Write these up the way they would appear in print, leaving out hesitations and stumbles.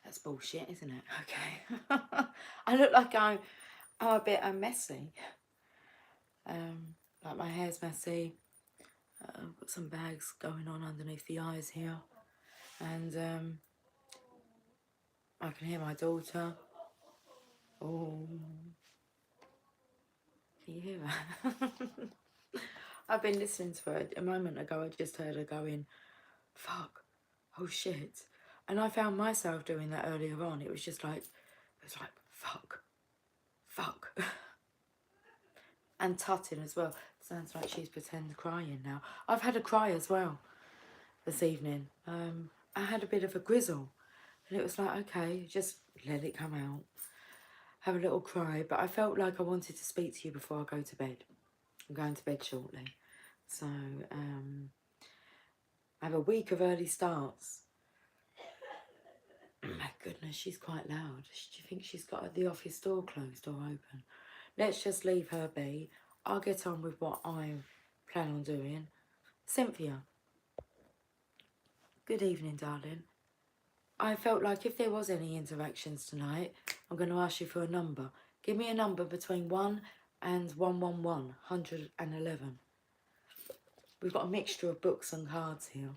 That's bullshit, isn't it? Okay. I look like I'm a bit messy. Like my hair's messy. I've got some bags going on underneath the eyes here. And I can hear my daughter. Oh, can you hear her? I've been listening to her a moment ago. I just heard her going, fuck, oh shit. And I found myself doing that earlier on. It was like, fuck, fuck. And tutting as well. Sounds like she's pretend crying now. I've had a cry as well this evening. I had a bit of a grizzle. And it was like, okay, just let it come out. Have a little cry. But I felt like I wanted to speak to you before I go to bed. I'm going to bed shortly. So, I have a week of early starts. My goodness, she's quite loud. Do you think she's got the office door closed or open? Let's just leave her be. I'll get on with what I plan on doing. Cynthia. Good evening, darling. I felt like if there was any interactions tonight, I'm going to ask you for a number. Give me a number between 1 and 111, 111. We've got a mixture of books and cards here.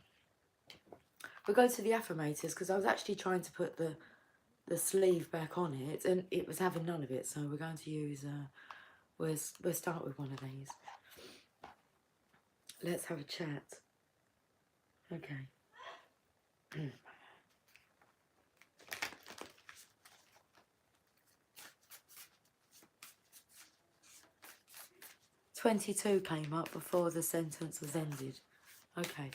We'll go to the affirmators because I was actually trying to put the sleeve back on it and it was having none of it. So we're going to use, we'll start with one of these. Let's have a chat. Okay. 22 came up before the sentence was ended. Okay.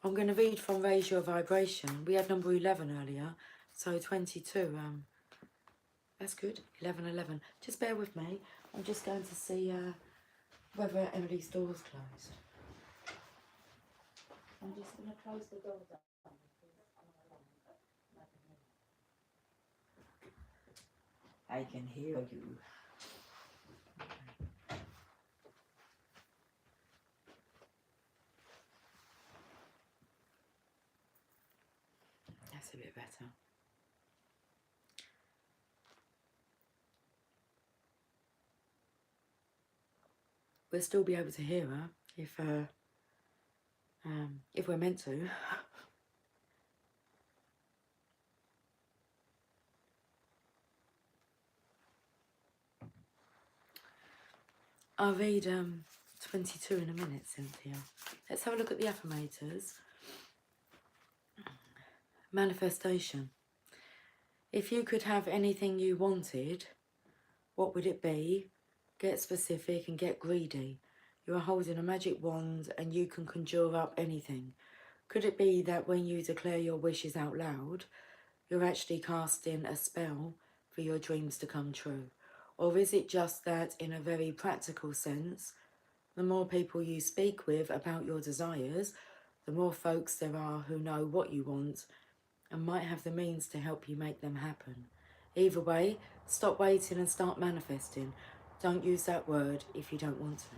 I'm going to read from Raise Your Vibration. We had number 11 earlier, so 22. That's good. 11, 11. Just bear with me. I'm just going to see whether Emily's door's closed. I'm just going to close the door down. I can hear you. That's a bit better. We'll still be able to hear her if we're meant to. I'll read 22 in a minute, Cynthia. Let's have a look at the affirmators. Manifestation. If you could have anything you wanted, what would it be? Get specific and get greedy. You are holding a magic wand and you can conjure up anything. Could it be that when you declare your wishes out loud, you're actually casting a spell for your dreams to come true? Or is it just that in a very practical sense, the more people you speak with about your desires, the more folks there are who know what you want and might have the means to help you make them happen. Either way, stop waiting and start manifesting. Don't use that word if you don't want to.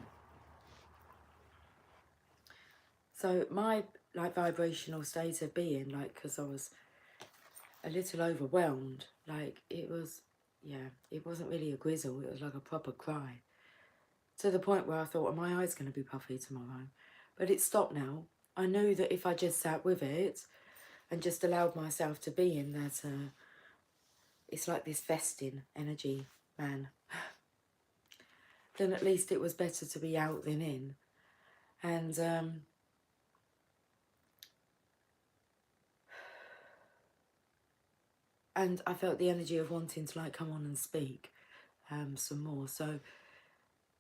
So my vibrational state of being, because I was a little overwhelmed, it was, it wasn't really a grizzle, it was like a proper cry. To the point where I thought, are my eyes going to be puffy tomorrow? But it stopped now. I knew that if I just sat with it and just allowed myself to be in that, it's like this festin energy, man, then at least it was better to be out than in. And I felt the energy of wanting to come on and speak some more. So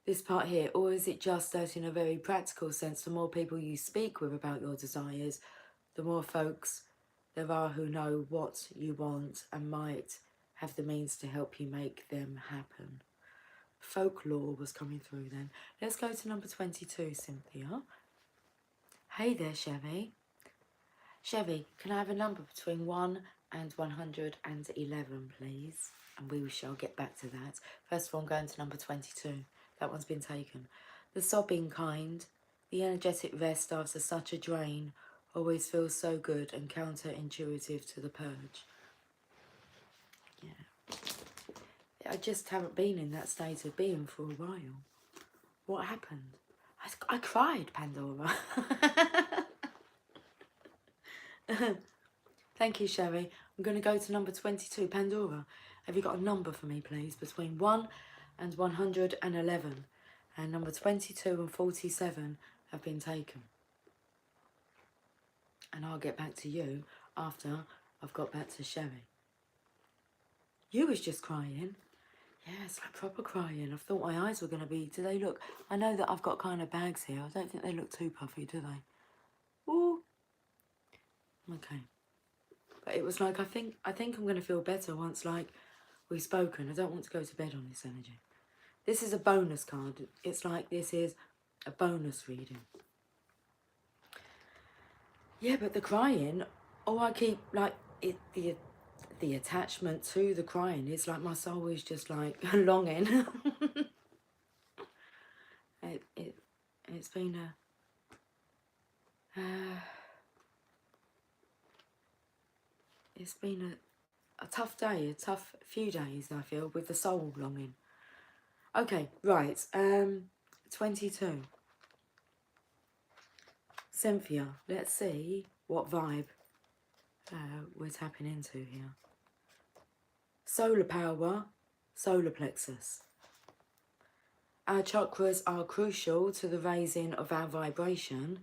this part here, or is it just that in a very practical sense, the more people you speak with about your desires, the more folks there are who know what you want and might have the means to help you make them happen. Folklore was coming through then. Let's go to number 22, Cynthia. Hey there, Chevy. Chevy, can I have a number between 1 and 111, please? And we shall get back to that. First of all, I'm going to number 22. That one's been taken. The sobbing kind, the energetic rest after such a drain, always feels so good and counterintuitive to the purge. I just haven't been in that state of being for a while. What happened? I cried, Pandora. Thank you, Sherry. I'm going to go to number 22. Pandora, have you got a number for me, please? Between 1 and 111. And number 22 and 47 have been taken. And I'll get back to you after I've got back to Sherry. You was just crying. Yeah, it's like proper crying. I thought my eyes were going to be... Do they look... I know that I've got kind of bags here. I don't think they look too puffy, do they? Ooh. Okay. But it was like, I think I'm going to feel better once, like, we've spoken. I don't want to go to bed on this energy. This is a bonus card. It's like this is a bonus reading. Yeah, but the crying, I keep, like, the attachment to the crying, it's like my soul is just, like, longing. It's been it's been a tough day, a tough few days, I feel, with the soul longing. Okay, right, 22. Cynthia, let's see what vibe we're tapping into here. Solar power, solar plexus. Our chakras are crucial to the raising of our vibration.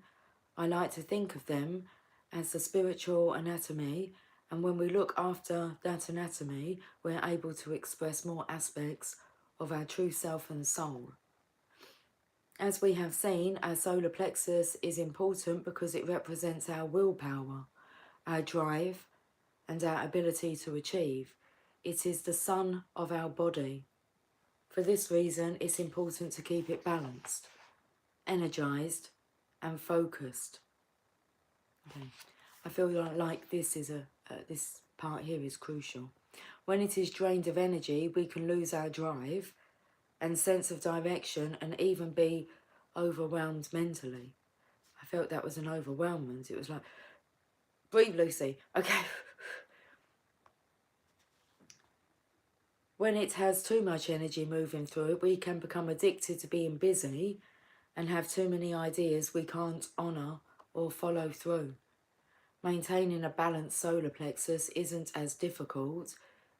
I like to think of them as the spiritual anatomy, and when we look after that anatomy, we're able to express more aspects of our true self and soul. As we have seen, our solar plexus is important because it represents our willpower, our drive, and our ability to achieve. It is the sun of our body. For this reason, it's important to keep it balanced, energized, and focused. Okay. I feel like this is this part here is crucial. When it is drained of energy, we can lose our drive and sense of direction and even be overwhelmed mentally. I felt that was an overwhelmment. It was like, breathe, Lucy. Okay. When it has too much energy moving through it, we can become addicted to being busy and have too many ideas we can't honour or follow through. Maintaining a balanced solar plexus isn't as difficult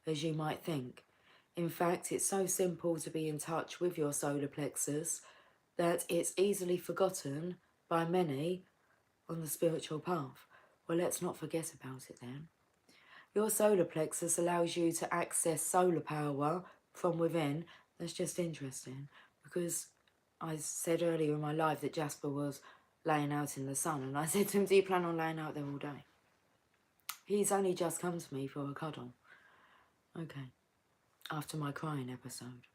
as you might think. In fact, it's so simple to be in touch with your solar plexus that it's easily forgotten by many on the spiritual path. Well, let's not forget about it then. Your solar plexus allows you to access solar power from within. That's just interesting because I said earlier in my life that Jasper was laying out in the sun, and I said to him, do you plan on laying out there all day? He's only just come to me for a cuddle. Okay, after my crying episode.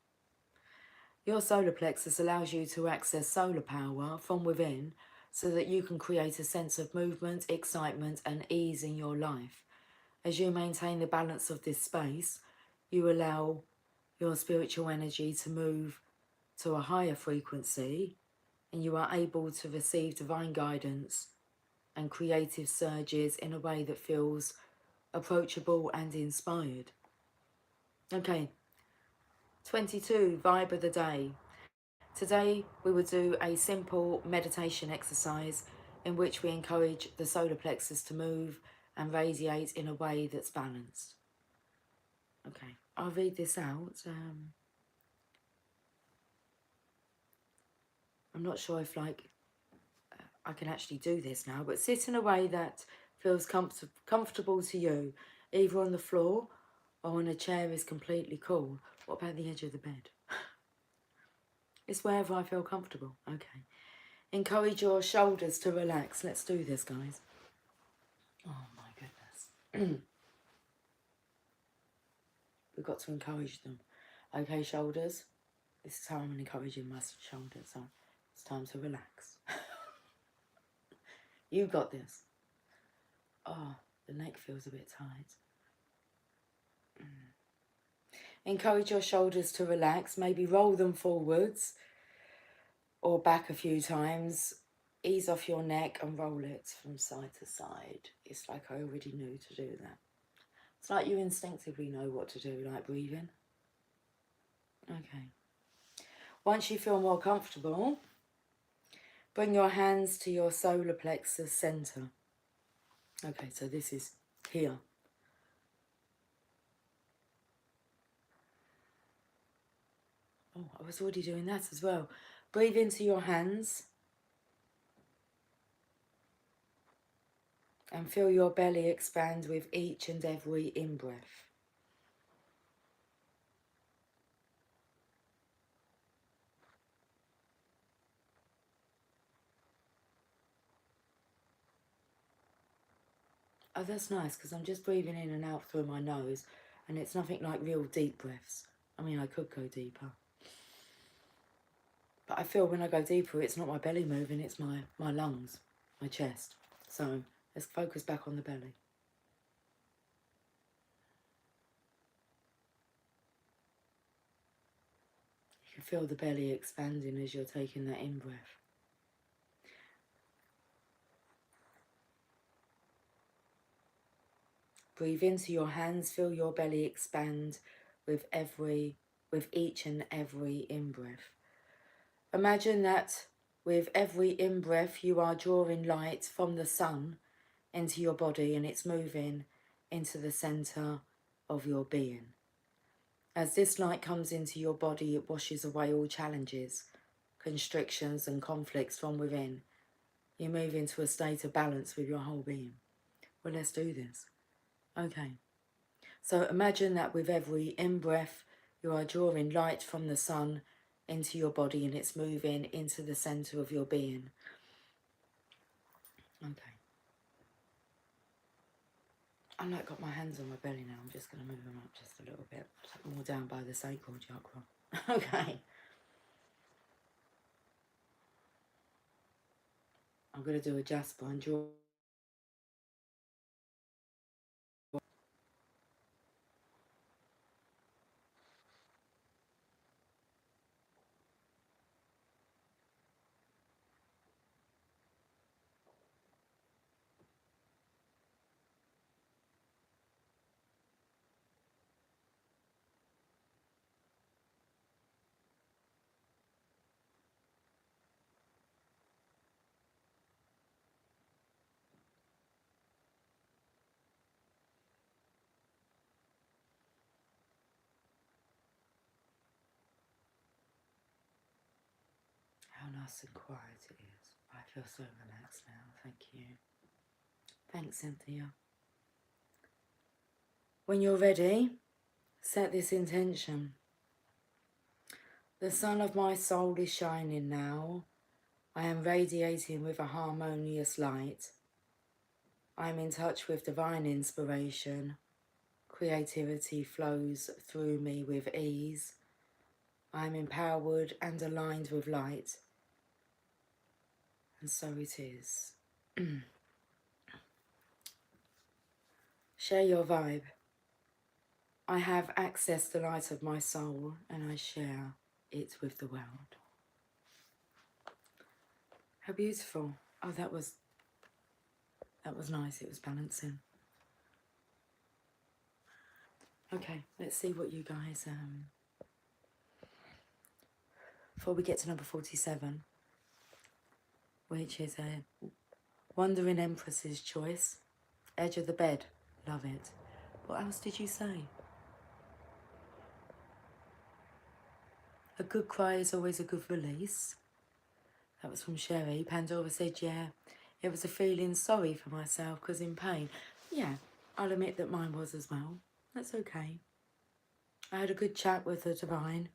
Your solar plexus allows you to access solar power from within so that you can create a sense of movement, excitement, and ease in your life. As you maintain the balance of this space, you allow your spiritual energy to move to a higher frequency, and you are able to receive divine guidance and creative surges in a way that feels approachable and inspired. Okay, 22, vibe of the day. Today we will do a simple meditation exercise in which we encourage the solar plexus to move and radiate in a way that's balanced. Okay, I'll read this out. I'm not sure if I can actually do this now, but sit in a way that feels comfortable to you, either on the floor or on a chair is completely cool. What about the edge of the bed? It's wherever I feel comfortable. Okay. Encourage your shoulders to relax. Let's do this, guys. Oh my goodness. We've got to encourage them. Okay, shoulders. This is how I'm encouraging my shoulders. So it's time to relax. You got this. Oh, the neck feels a bit tight. Encourage your shoulders to relax. Maybe roll them forwards or back a few times. Ease off your neck and roll it from side to side. It's like I already knew to do that. It's like you instinctively know what to do, like breathing. Okay. Once you feel more comfortable, bring your hands to your solar plexus center. Okay, so this is here. Oh, I was already doing that as well. Breathe into your hands and feel your belly expand with each and every in-breath. Oh, that's nice, because I'm just breathing in and out through my nose, and it's nothing like real deep breaths. I mean, I could go deeper. But I feel when I go deeper, it's not my belly moving, it's my lungs, my chest. So let's focus back on the belly. You can feel the belly expanding as you're taking that in-breath. Breathe into your hands, feel your belly expand with each and every in-breath. Imagine that with every in-breath you are drawing light from the sun into your body, and it's moving into the center of your being. As this light comes into your body, it washes away all challenges, constrictions and conflicts from within. You move into a state of balance with your whole being. Well, let's do this. Okay. So imagine that with every in-breath, you are drawing light from the sun into your body, and it's moving into the center of your being. Okay. I've like got my hands on my belly now. I'm just going to move them up just a little bit. More down by the sacral chakra. Okay. I'm going to do a Jasper and draw. How nice and quiet it is. I feel so relaxed now. Thank you. Thanks, Cynthia. When you're ready, set this intention. The sun of my soul is shining now. I am radiating with a harmonious light. I am in touch with divine inspiration. Creativity flows through me with ease. I am empowered and aligned with light. And so it is. Share your vibe. I have accessed the light of my soul, and I share it with the world. How beautiful. Oh, that was nice. It was balancing. Okay, let's see what you guys, before we get to number 47, which is a Wandering Empress's Choice. Edge of the bed. Love it. What else did you say? A good cry is always a good release. That was from Sherry. Pandora said, yeah, it was a feeling sorry for myself because in pain. Yeah, I'll admit that mine was as well. That's okay. I had a good chat with the divine.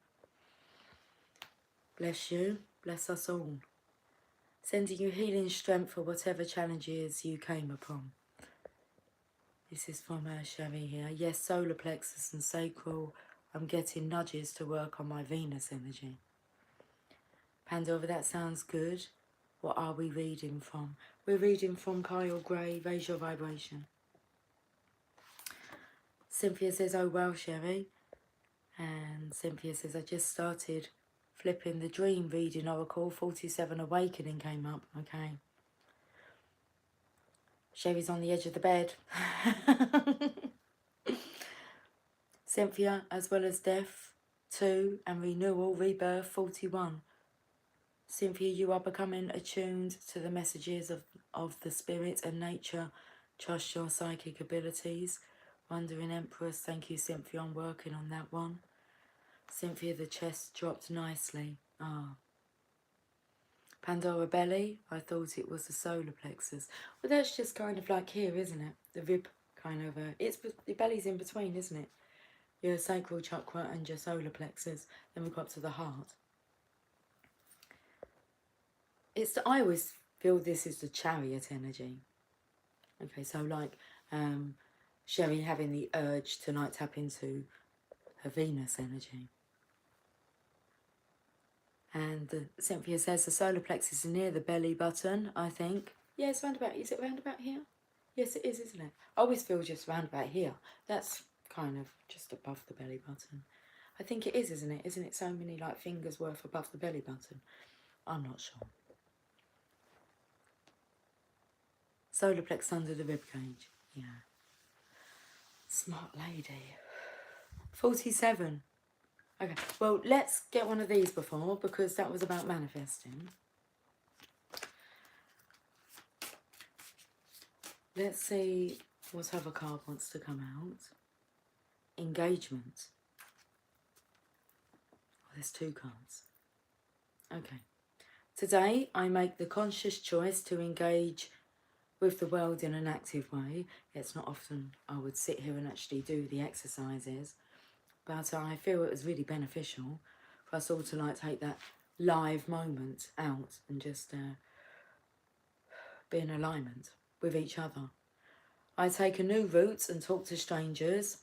Bless you. Bless us all. Sending you healing strength for whatever challenges you came upon. This is from Sherry here. Yes, solar plexus and sacral. I'm getting nudges to work on my Venus energy. Pandora, that sounds good. What are we reading from? We're reading from Kyle Gray, Raise Your Vibration. Cynthia says, oh well, Sherry. And Cynthia says, I just started flipping the dream reading oracle. 47 awakening came up. Okay. Sherry's on the edge of the bed. Cynthia, as well as death, 2 and renewal, rebirth, 41. Cynthia, you are becoming attuned to the messages of the spirit and nature. Trust your psychic abilities. Wandering Empress, thank you, Cynthia. I'm working on that one. Cynthia, the chest dropped nicely. Ah. Pandora belly, I thought it was the solar plexus. Well, that's just kind of like here, isn't it? The rib kind of, your belly's in between, isn't it? Your sacral chakra and your solar plexus. Then we've got to the heart. I always feel this is the chariot energy. Okay, so like Sherry having the urge to like tap into her Venus energy. And Cynthia says the solar plexus is near the belly button, I think. Yeah, it's round about, is it round about here? Yes, it is, isn't it? I always feel just round about here. That's kind of just above the belly button. I think it is, isn't it? Isn't it so many like fingers worth above the belly button? I'm not sure. Solar plexus under the rib cage. Yeah. Smart lady. 47. Okay, well, let's get one of these before, because that was about manifesting. Let's see what other card wants to come out. Engagement. Oh, there's 2 cards. Okay. Today, I make the conscious choice to engage with the world in an active way. It's not often I would sit here and actually do the exercises, but I feel it was really beneficial for us all to like take that live moment out and just be in alignment with each other. I take a new route and talk to strangers.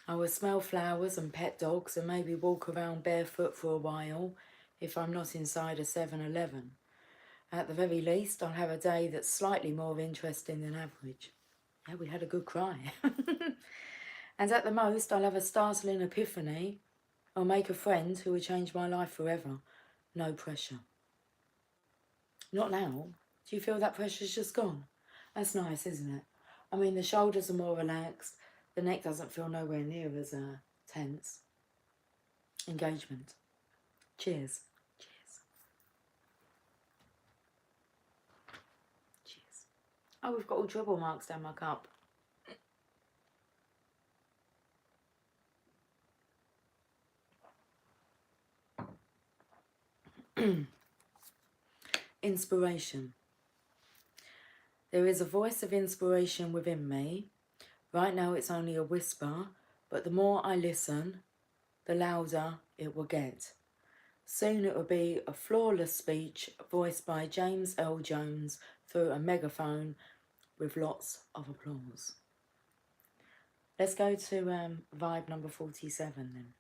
I will smell flowers and pet dogs and maybe walk around barefoot for a while if I'm not inside a 7-Eleven. At the very least, I'll have a day that's slightly more interesting than average. Yeah, we had a good cry. And at the most, I'll have a startling epiphany. I'll make a friend who will change my life forever. No pressure. Not now. Do you feel that pressure's just gone? That's nice, isn't it? I mean, the shoulders are more relaxed. The neck doesn't feel nowhere near as tense. Engagement. Cheers. Cheers. Cheers. Oh, we've got all dribble marks down my cup. Inspiration. There is a voice of inspiration within me. Right now it's only a whisper, but the more I listen, the louder it will get. Soon it will be a flawless speech voiced by James L. Jones through a megaphone with lots of applause. Let's go to vibe number 47 then.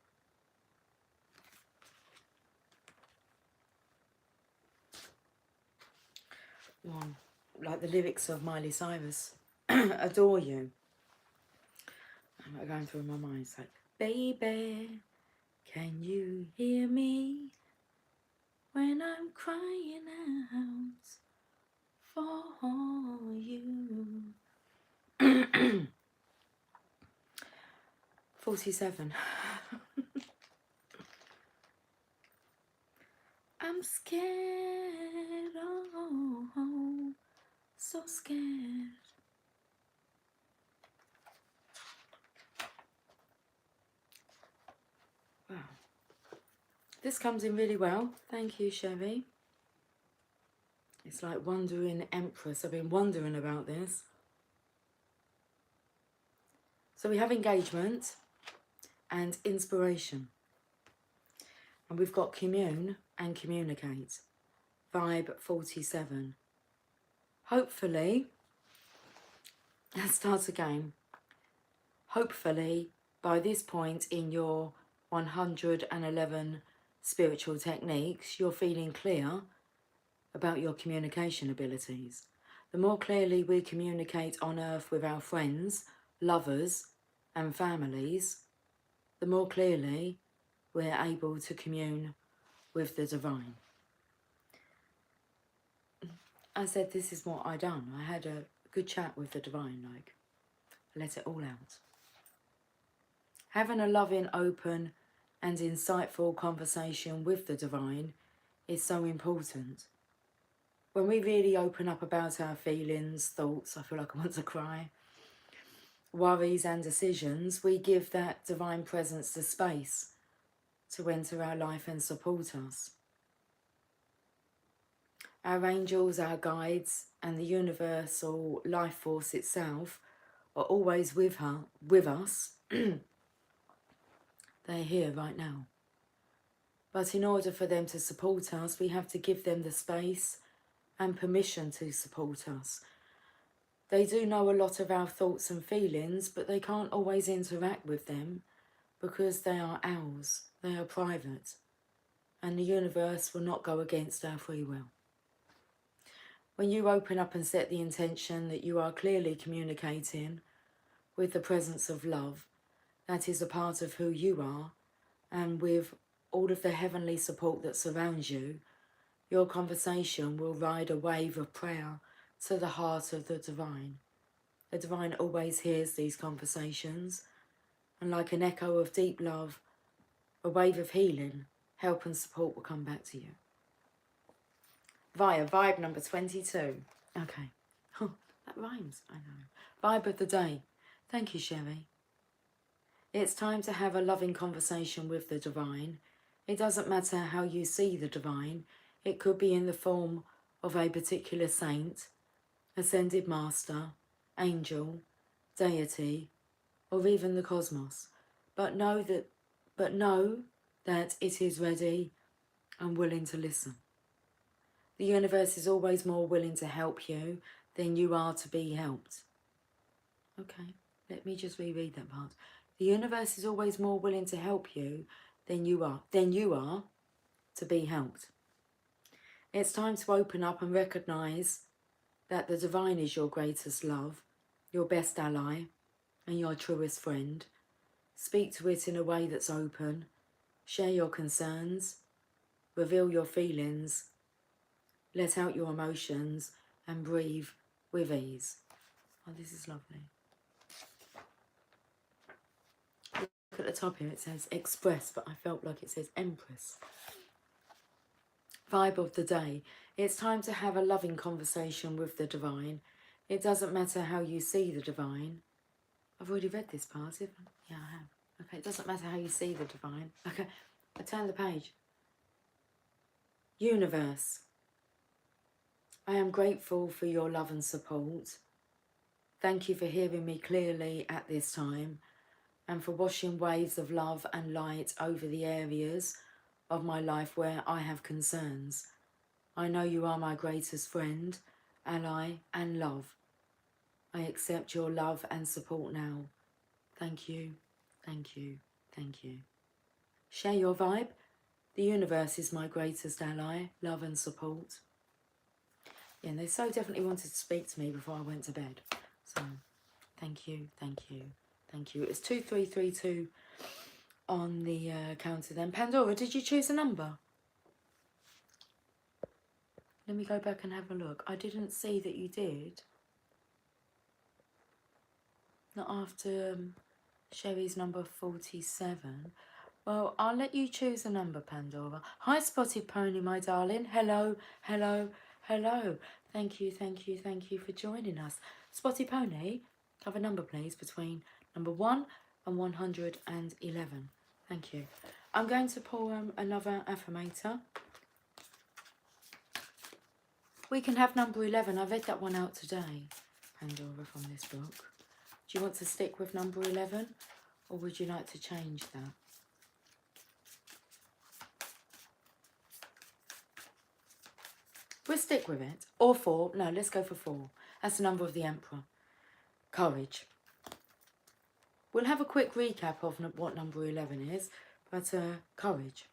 One, like the lyrics of Miley Cyrus, adore you. I'm going through my mind, it's like, baby, can you hear me when I'm crying out for you? 47. I'm scared, oh, so scared. Wow. This comes in really well. Thank you, Sherry. It's like Wandering Empress. I've been wondering about this. So we have engagement and inspiration. And we've got commune and communicate. Vibe 47. Hopefully, let's start again. Hopefully, by this point in your 111 spiritual techniques, you're feeling clear about your communication abilities. The more clearly we communicate on earth with our friends, lovers, and families, the more clearly we're able to commune with the divine. I said this is what I done. I had a good chat with the divine, like, let it all out. Having a loving, open, and insightful conversation with the divine is so important. When we really open up about our feelings, thoughts, I feel like I want to cry, worries and decisions, we give that divine presence the space to enter our life and support us. Our angels, our guides, and the universal life force itself are always with us. They're here right now. But in order for them to support us, we have to give them the space and permission to support us. They do know a lot of our thoughts and feelings, but they can't always interact with them because they are ours, they are private, and the universe will not go against our free will. When you open up and set the intention that you are clearly communicating with the presence of love, that is a part of who you are, and with all of the heavenly support that surrounds you, your conversation will ride a wave of prayer to the heart of the divine. The divine always hears these conversations, and like an echo of deep love, a wave of healing, help and support will come back to you. Via vibe number 22. Okay. Oh, that rhymes, I know. Vibe of the day. Thank you, Sherry. It's time to have a loving conversation with the divine. It doesn't matter how you see the divine. It could be in the form of a particular saint, ascended master, angel, deity, or even the cosmos. But know that it is ready and willing to listen. The universe is always more willing to help you than you are to be helped. Okay, let me just reread that part. The universe is always more willing to help you than you are to be helped. It's time to open up and recognise that the divine is your greatest love, your best ally, and your truest friend. Speak to it in a way that's open. Share your concerns. Reveal your feelings. Let out your emotions and breathe with ease. Oh, this is lovely. Look at the top here, it says express, but I felt like it says empress. Vibe of the day. It's time to have a loving conversation with the divine. It doesn't matter how you see the divine. I've already read this part, haven't I? Yeah, I have. Okay, it doesn't matter how you see the divine. Okay, I turn the page. Universe. I am grateful for your love and support. Thank you for hearing me clearly at this time and for washing waves of love and light over the areas of my life where I have concerns. I know you are my greatest friend, ally and love. I accept your love and support now. Thank you, thank you, thank you. Share your vibe. The universe is my greatest ally, love and support. Yeah, and they so definitely wanted to speak to me before I went to bed. So, thank you, thank you, thank you. It's 2332 on the counter then. Pandora, did you choose a number? Let me go back and have a look. I didn't see that you did. Not after Sherry's number 47. Well, I'll let you choose a number, Pandora. Hi, Spotted Pony, my darling. Hello, hello, hello. Thank you, thank you, thank you for joining us. Spotted Pony, have a number, please, between number 1 and 111. Thank you. I'm going to pull another affirmator. We can have number 11. I read that one out today, Pandora, from this book. Do you want to stick with number 11, or would you like to change that? We'll stick with it. Or 4. No, let's go for 4. That's the number of the Emperor. Courage. We'll have a quick recap of what number 11 is, but courage.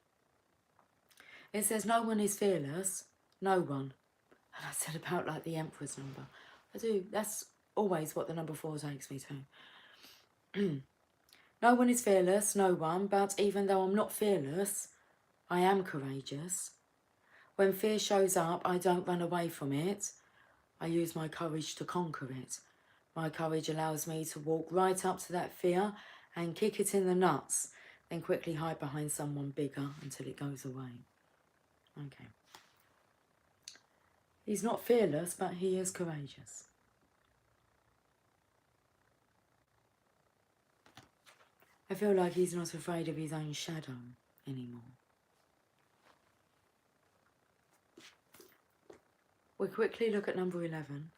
It says no one is fearless. No one. And I said about like the Emperor's number. I do. That's always what the number 4 takes me to. No one is fearless, no one, but even though I'm not fearless, I am courageous. When fear shows up, I don't run away from it. I use my courage to conquer it. My courage allows me to walk right up to that fear and kick it in the nuts then quickly hide behind someone bigger until it goes away. Okay. He's not fearless, but he is courageous. I feel like he's not afraid of his own shadow anymore. We'll quickly look at number 11.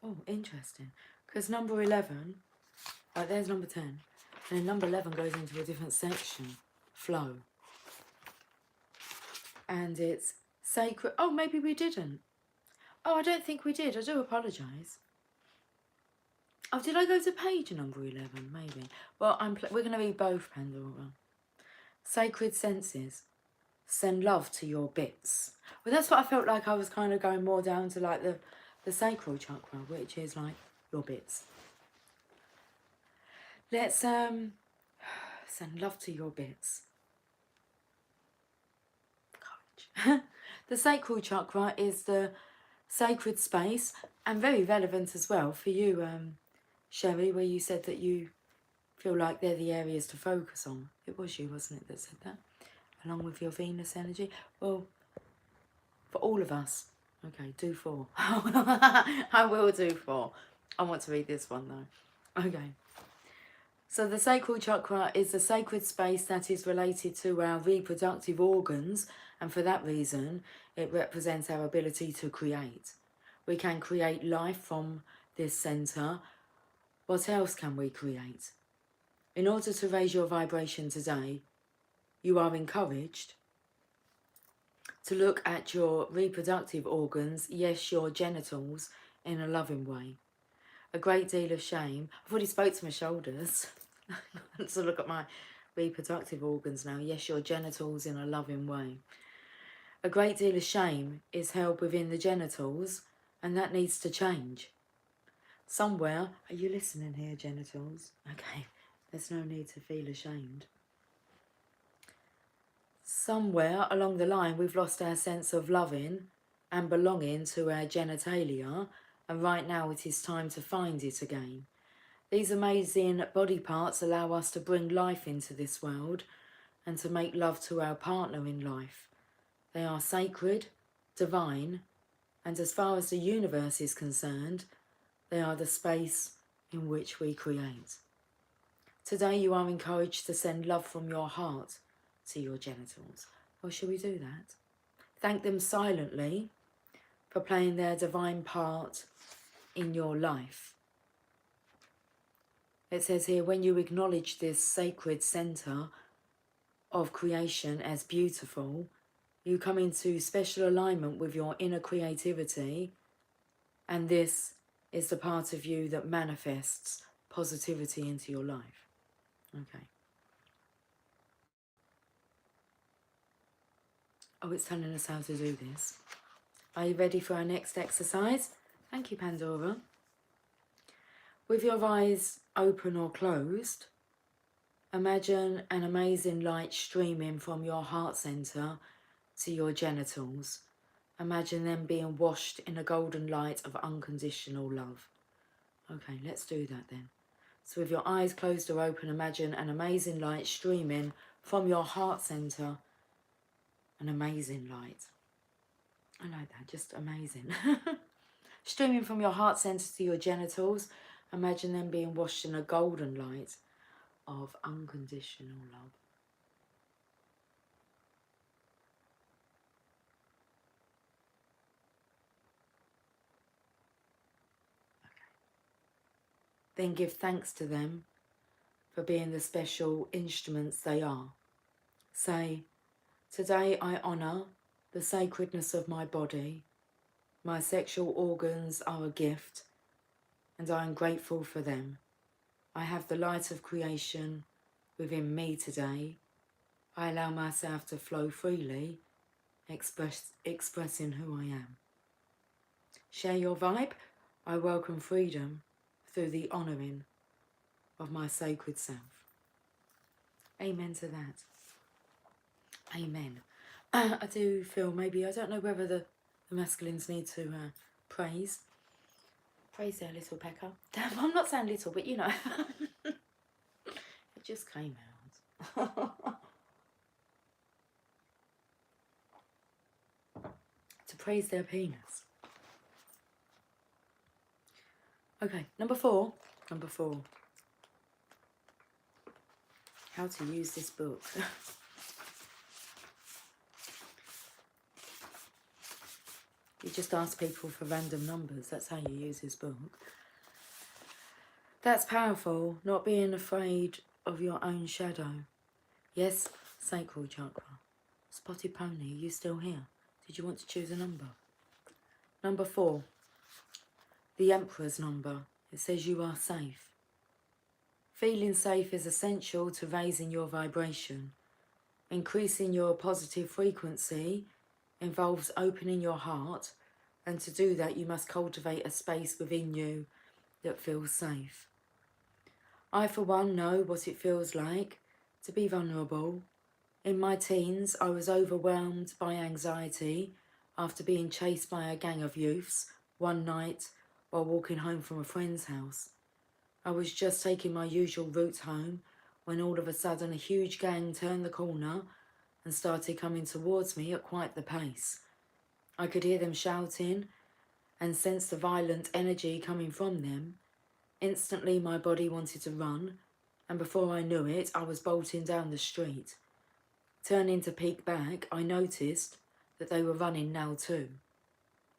Oh, interesting. Because number 11, there's number 10. And then number 11 goes into a different section. Flow. And it's sacred. Oh, maybe we didn't. Oh, I don't think we did. I do apologise. Oh, did I go to page number 11? Maybe. Well, we're going to read both, Pandora. Sacred senses. Send love to your bits. Well, that's what I felt like I was kind of going more down to, like, the sacral chakra, which is, like, your bits. Let's send love to your bits. Courage. The sacral chakra is the sacred space, and very relevant as well for you, Sherry, where you said that you feel like they're the areas to focus on. It was you, wasn't it, that said that? Along with your Venus energy. Well, for all of us. Okay, do 4. I will do 4. I want to read this one though. Okay. So the sacral chakra is the sacred space that is related to our reproductive organs, and for that reason, it represents our ability to create. We can create life from this centre. What else can we create? In order to raise your vibration today, you are encouraged to look at your reproductive organs, yes, your genitals, in a loving way. A great deal of shame. I've already spoke to my shoulders. So look at my reproductive organs now. Yes, your genitals in a loving way. A great deal of shame is held within the genitals, and that needs to change. Somewhere, are you listening here, genitals? Okay, there's no need to feel ashamed. Somewhere along the line, we've lost our sense of loving and belonging to our genitalia, and right now it is time to find it again. These amazing body parts allow us to bring life into this world and to make love to our partner in life. They are sacred, divine, and as far as the universe is concerned, they are the space in which we create. Today you are encouraged to send love from your heart to your genitals. Well, shall we do that? Thank them silently for playing their divine part in your life. It says here, when you acknowledge this sacred centre of creation as beautiful, you come into special alignment with your inner creativity, and this is the part of you that manifests positivity into your life. Okay. Oh, it's telling us how to do this. Are you ready for our next exercise? Thank you, Pandora. With your eyes open or closed, imagine an amazing light streaming from your heart centre to your genitals. Imagine them being washed in a golden light of unconditional love. Okay, let's do that then. So with your eyes closed or open, imagine an amazing light streaming from your heart centre. An amazing light. I like that, just amazing. Streaming from your heart centre to your genitals, imagine them being washed in a golden light of unconditional love. Okay. Then give thanks to them for being the special instruments they are. Say, today I honour the sacredness of my body. My sexual organs are a gift, and I am grateful for them. I have the light of creation within me today. I allow myself to flow freely, expressing who I am. Share your vibe. I welcome freedom through the honouring of my sacred self. Amen to that. Amen. I do feel maybe, I don't know whether the masculines need to Praise. Praise there, little pecker. Damn, I'm not saying little, but you know. It just came out. To praise their penis. Okay, number four. Number four. How to use this book. You just ask people for random numbers. That's how you use this book. That's powerful, not being afraid of your own shadow. Yes, sacral chakra. Spotted pony, you still here? Did you want to choose a number? Number 4. The Emperor's number. It says you are safe. Feeling safe is essential to raising your vibration. Increasing your positive frequency involves opening your heart, and to do that you must cultivate a space within you that feels safe. I for one know what it feels like to be vulnerable. In my teens, I was overwhelmed by anxiety after being chased by a gang of youths one night while walking home from a friend's house. I was just taking my usual route home when all of a sudden a huge gang turned the corner and started coming towards me at quite the pace. I could hear them shouting and sense the violent energy coming from them. Instantly my body wanted to run, and before I knew it, I was bolting down the street. Turning to peek back, I noticed that they were running now too.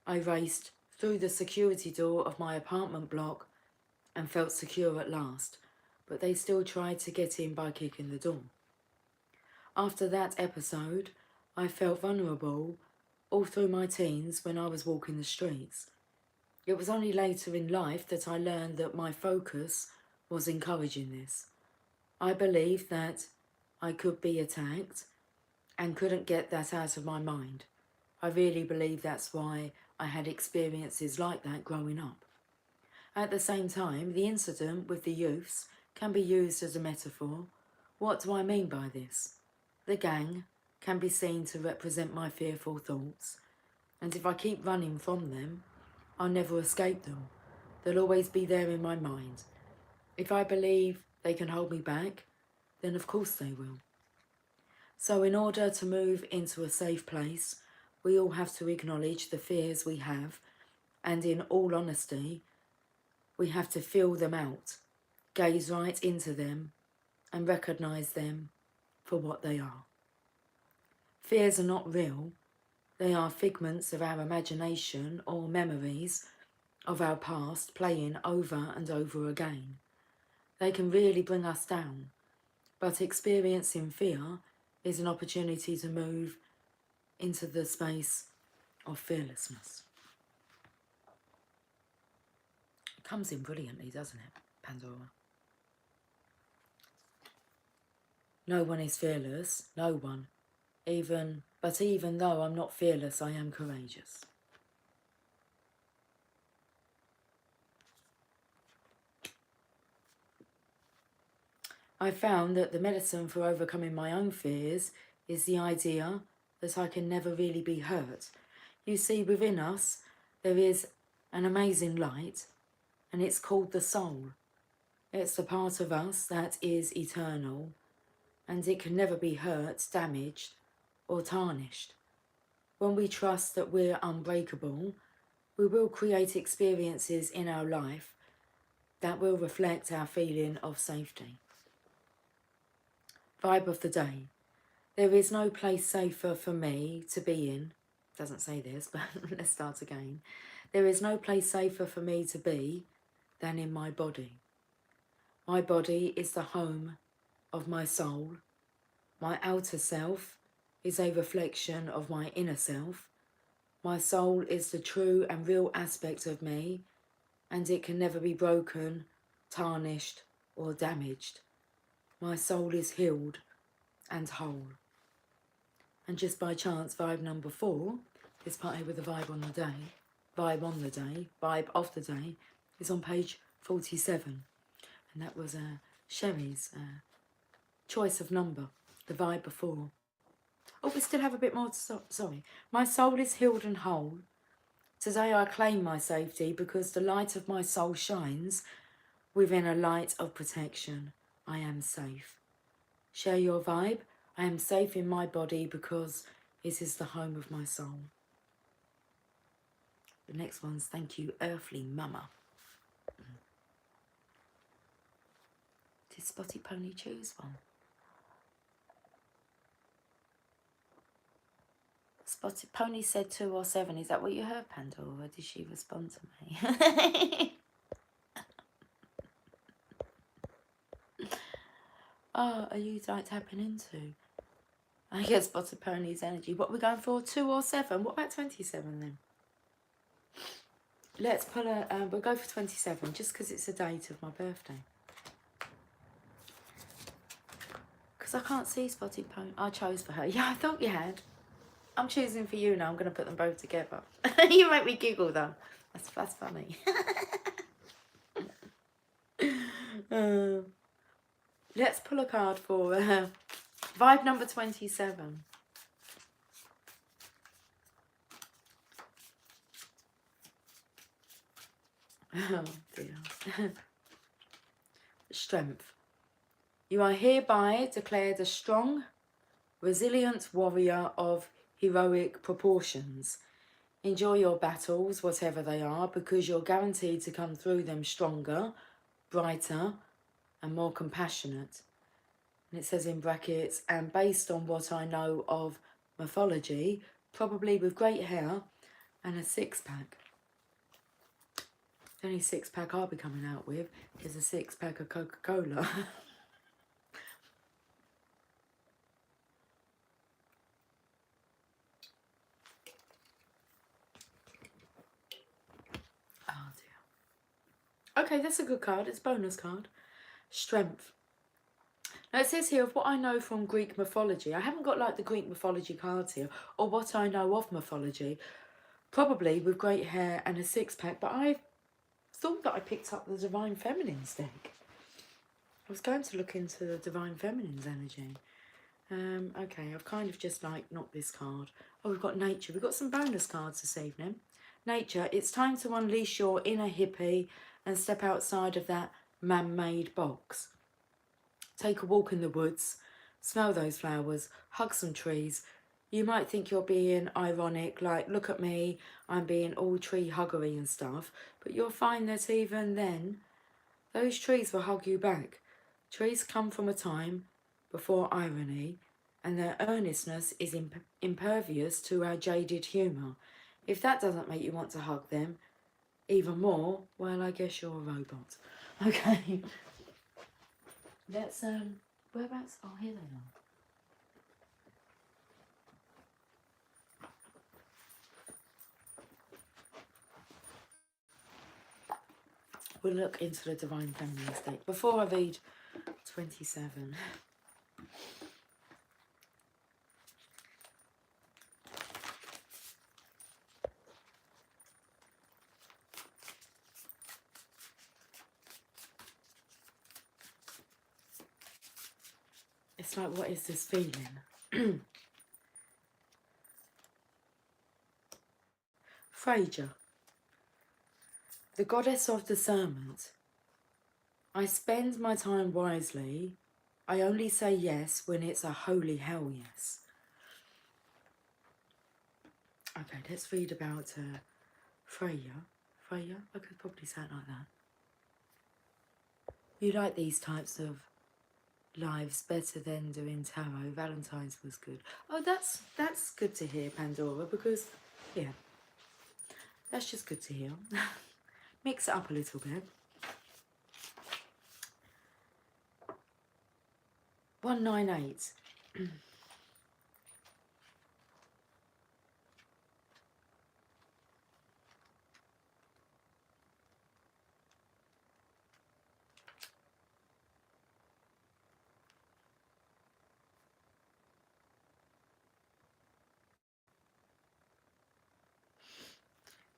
I raced through the security door of my apartment block and felt secure at last, but they still tried to get in by kicking the door. After that episode, I felt vulnerable all through my teens when I was walking the streets. It was only later in life that I learned that my focus was encouraging this. I believed that I could be attacked and couldn't get that out of my mind. I really believe that's why I had experiences like that growing up. At the same time, the incident with the youths can be used as a metaphor. What do I mean by this? The gang can be seen to represent my fearful thoughts, and if I keep running from them, I'll never escape them. They'll always be there in my mind. If I believe they can hold me back, then of course they will. So in order to move into a safe place, we all have to acknowledge the fears we have, and in all honesty, we have to feel them out, gaze right into them, and recognise them for what they are. Fears are not real. They are figments of our imagination or memories of our past playing over and over again. They can really bring us down, but experiencing fear is an opportunity to move into the space of fearlessness. It comes in brilliantly, doesn't it, Pandora? No one is fearless, no one. But even though I'm not fearless, I am courageous. I found that the medicine for overcoming my own fears is the idea that I can never really be hurt. You see, within us, there is an amazing light, and it's called the soul. It's the part of us that is eternal, and it can never be hurt, damaged, or tarnished. When we trust that we're unbreakable, we will create experiences in our life that will reflect our feeling of safety. Vibe of the day. There is no place safer for me to be in. Doesn't say this, but let's start again. There is no place safer for me to be than in my body. My body is the home of my soul. My outer self is a reflection of my inner self. My soul is the true and real aspect of me, and it can never be broken, tarnished, or damaged. My soul is healed and whole. And just by chance, vibe number 4, this part here with the vibe on the day, vibe of the day, is on page 47. And that was Sherry's choice of number, the vibe before. Oh, we still have a bit more to sorry. My soul is healed and whole. Today I claim my safety because the light of my soul shines within a light of protection. I am safe. Share your vibe. I am safe in my body because it is the home of my soul. The next one's thank you, Earthly Mama. Did Spotty Pony choose one? Spotty Pony said 2 or 7. Is that what you heard, Pandora? Did she respond to me? Oh, are you like tapping into? I get Spotted Pony's energy. What are we going for? 2 or 7? What about 27 then? Let's pull a... we'll go for 27 just because it's the date of my birthday. Because I can't see Spotted Pony. I chose for her. Yeah, I thought you had. I'm choosing for you now. I'm going to put them both together. You make me giggle though. That's funny. Let's pull a card for vibe number 27. Oh dear. Strength. You are hereby declared a strong, resilient warrior of heroic proportions. Enjoy your battles, whatever they are, because you're guaranteed to come through them stronger, brighter, and more compassionate. And it says in brackets, and based on what I know of mythology, probably with great hair and a 6-pack. The only 6-pack I'll be coming out with is a 6-pack of Coca-Cola. Oh dear. Okay, that's a good card. It's a bonus card. Strength. Now it says here of what I know from Greek mythology. I haven't got like the Greek mythology cards here, or what I know of mythology. Probably with great hair and a 6-pack, but I thought that I picked up the Divine Feminine's deck. I was going to look into the Divine Feminine's energy. Okay, I've kind of just like knocked this card. Oh, we've got Nature. We've got some bonus cards this evening. Nature, it's time to unleash your inner hippie and step outside of that man-made box. Take a walk in the woods, smell those flowers, hug some trees. You might think you're being ironic, like, look at me, I'm being all tree huggery and stuff, but you'll find that even then, those trees will hug you back. Trees come from a time before irony, and their earnestness is impervious to our jaded humour. If that doesn't make you want to hug them even more, well, I guess you're a robot. Okay. Let's, whereabouts? Oh, here they are. We'll look into the Divine Feminine state before I read 27. It's like, what is this feeling? Frasier, the goddess of discernment. I spend my time wisely. I only say yes when it's a holy hell yes. Okay, let's read about Freya. Freya? I could probably say it like that. You like these types of lives better than doing tarot. Valentine's was good. Oh, that's good to hear, Pandora, because, yeah, that's just good to hear. Mix it up a little bit. 198.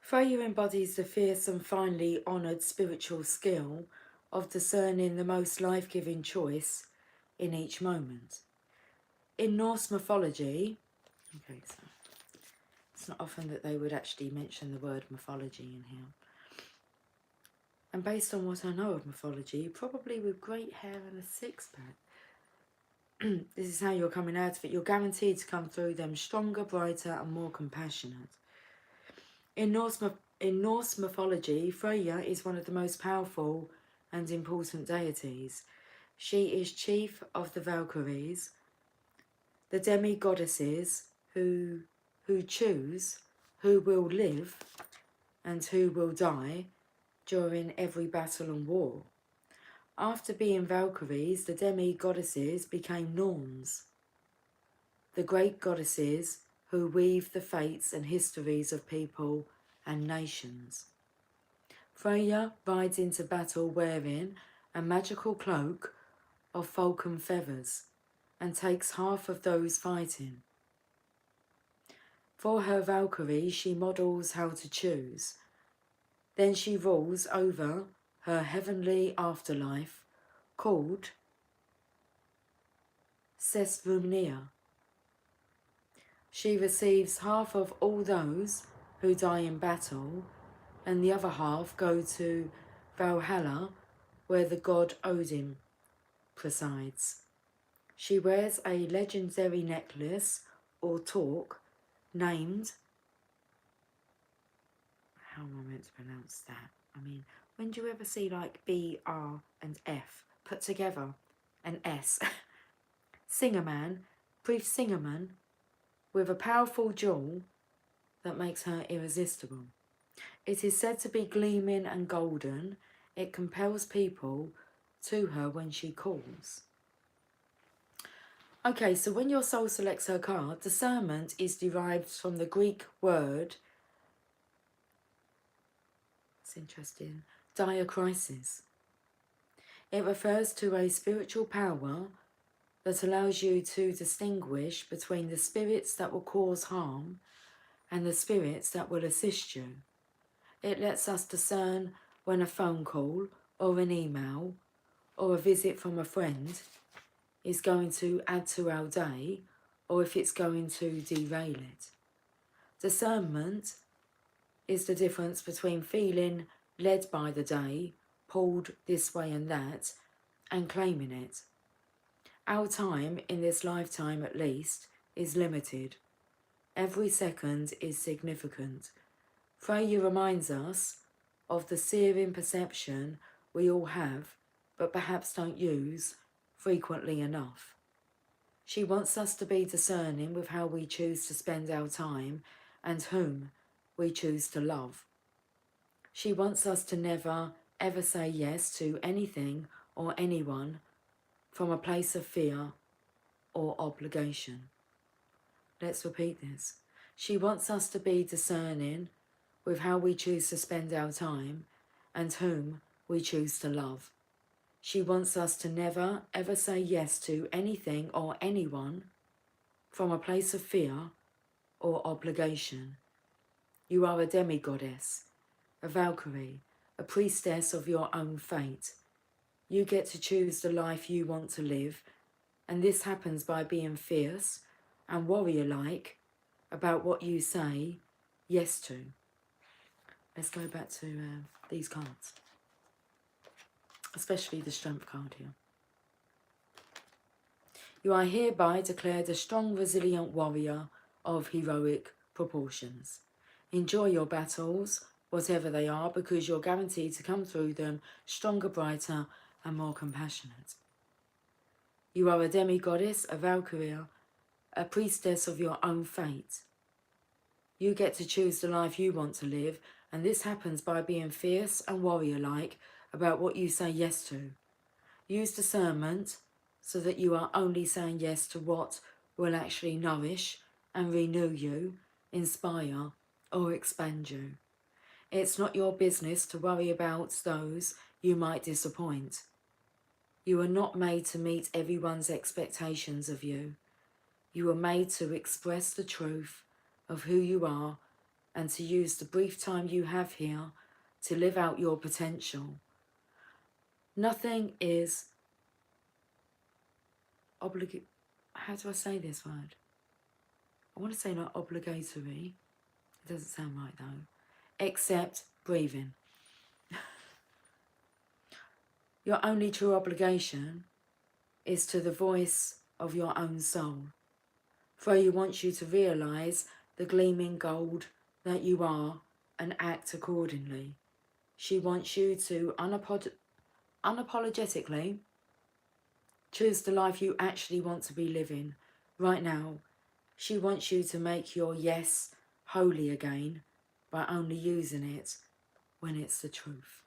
Freya embodies the fierce and finely honoured spiritual skill of discerning the most life-giving choice in each moment. In Norse mythology, okay, so It's not often that they would actually mention the word mythology in here. And based on what I know of mythology, probably with great hair and a six-pack. This is how you're coming out of it. You're guaranteed to come through them stronger, brighter and more compassionate. In Norse mythology, Freya is one of the most powerful and important deities. She is chief of the Valkyries, the demi-goddesses who choose who will live and who will die during every battle and war. After being Valkyries, the demi-goddesses became Norns, the great goddesses who weave the fates and histories of people and nations. Freya rides into battle wearing a magical cloak of falcon feathers and takes half of those fighting. For her Valkyrie, she models how to choose. Then she rules over her heavenly afterlife called Sesvrumnia. She receives half of all those who die in battle, and the other half go to Valhalla, where the god Odin presides. She wears a legendary necklace or torque named, how am I meant to pronounce that? I mean, when do you ever see like B, R and F put together, an S? Singerman, brief Singerman, with a powerful jewel that makes her irresistible. It is said to be gleaming and golden. It compels people to her when she calls. Okay, so when your soul selects her card, discernment is derived from the Greek word, it's interesting, diakrisis. It refers to a spiritual power that allows you to distinguish between the spirits that will cause harm and the spirits that will assist you. It lets us discern when a phone call or an email or a visit from a friend is going to add to our day or if it's going to derail it. Discernment is the difference between feeling led by the day, pulled this way and that, and claiming it. Our time, in this lifetime at least, is limited. Every second is significant. Freya reminds us of the searing perception we all have, but perhaps don't use frequently enough. She wants us to be discerning with how we choose to spend our time and whom we choose to love. She wants us to never, ever say yes to anything or anyone from a place of fear or obligation. Let's repeat this. She wants us to be discerning with how we choose to spend our time and whom we choose to love. She wants us to never, ever say yes to anything or anyone from a place of fear or obligation. You are a demigoddess, a Valkyrie, a priestess of your own fate. You get to choose the life you want to live, and this happens by being fierce and warrior-like about what you say yes to. Let's go back to these cards, especially the Strength card here. You are hereby declared a strong, resilient warrior of heroic proportions. Enjoy your battles, whatever they are, because you're guaranteed to come through them stronger, brighter, and more compassionate. You are a demigoddess, a Valkyrie, a priestess of your own fate. You get to choose the life you want to live, and this happens by being fierce and warrior-like about what you say yes to. Use discernment so that you are only saying yes to what will actually nourish and renew you, inspire or expand you. It's not your business to worry about those you might disappoint. You are not made to meet everyone's expectations of you. You are made to express the truth of who you are and to use the brief time you have here to live out your potential. Nothing is how do I say this word? I want to say not obligatory. It doesn't sound right though. Except breathing. Your only true obligation is to the voice of your own soul. Freya wants you to realise the gleaming gold that you are and act accordingly. She wants you to unapologetically choose the life you actually want to be living right now. She wants you to make your yes holy again by only using it when it's the truth.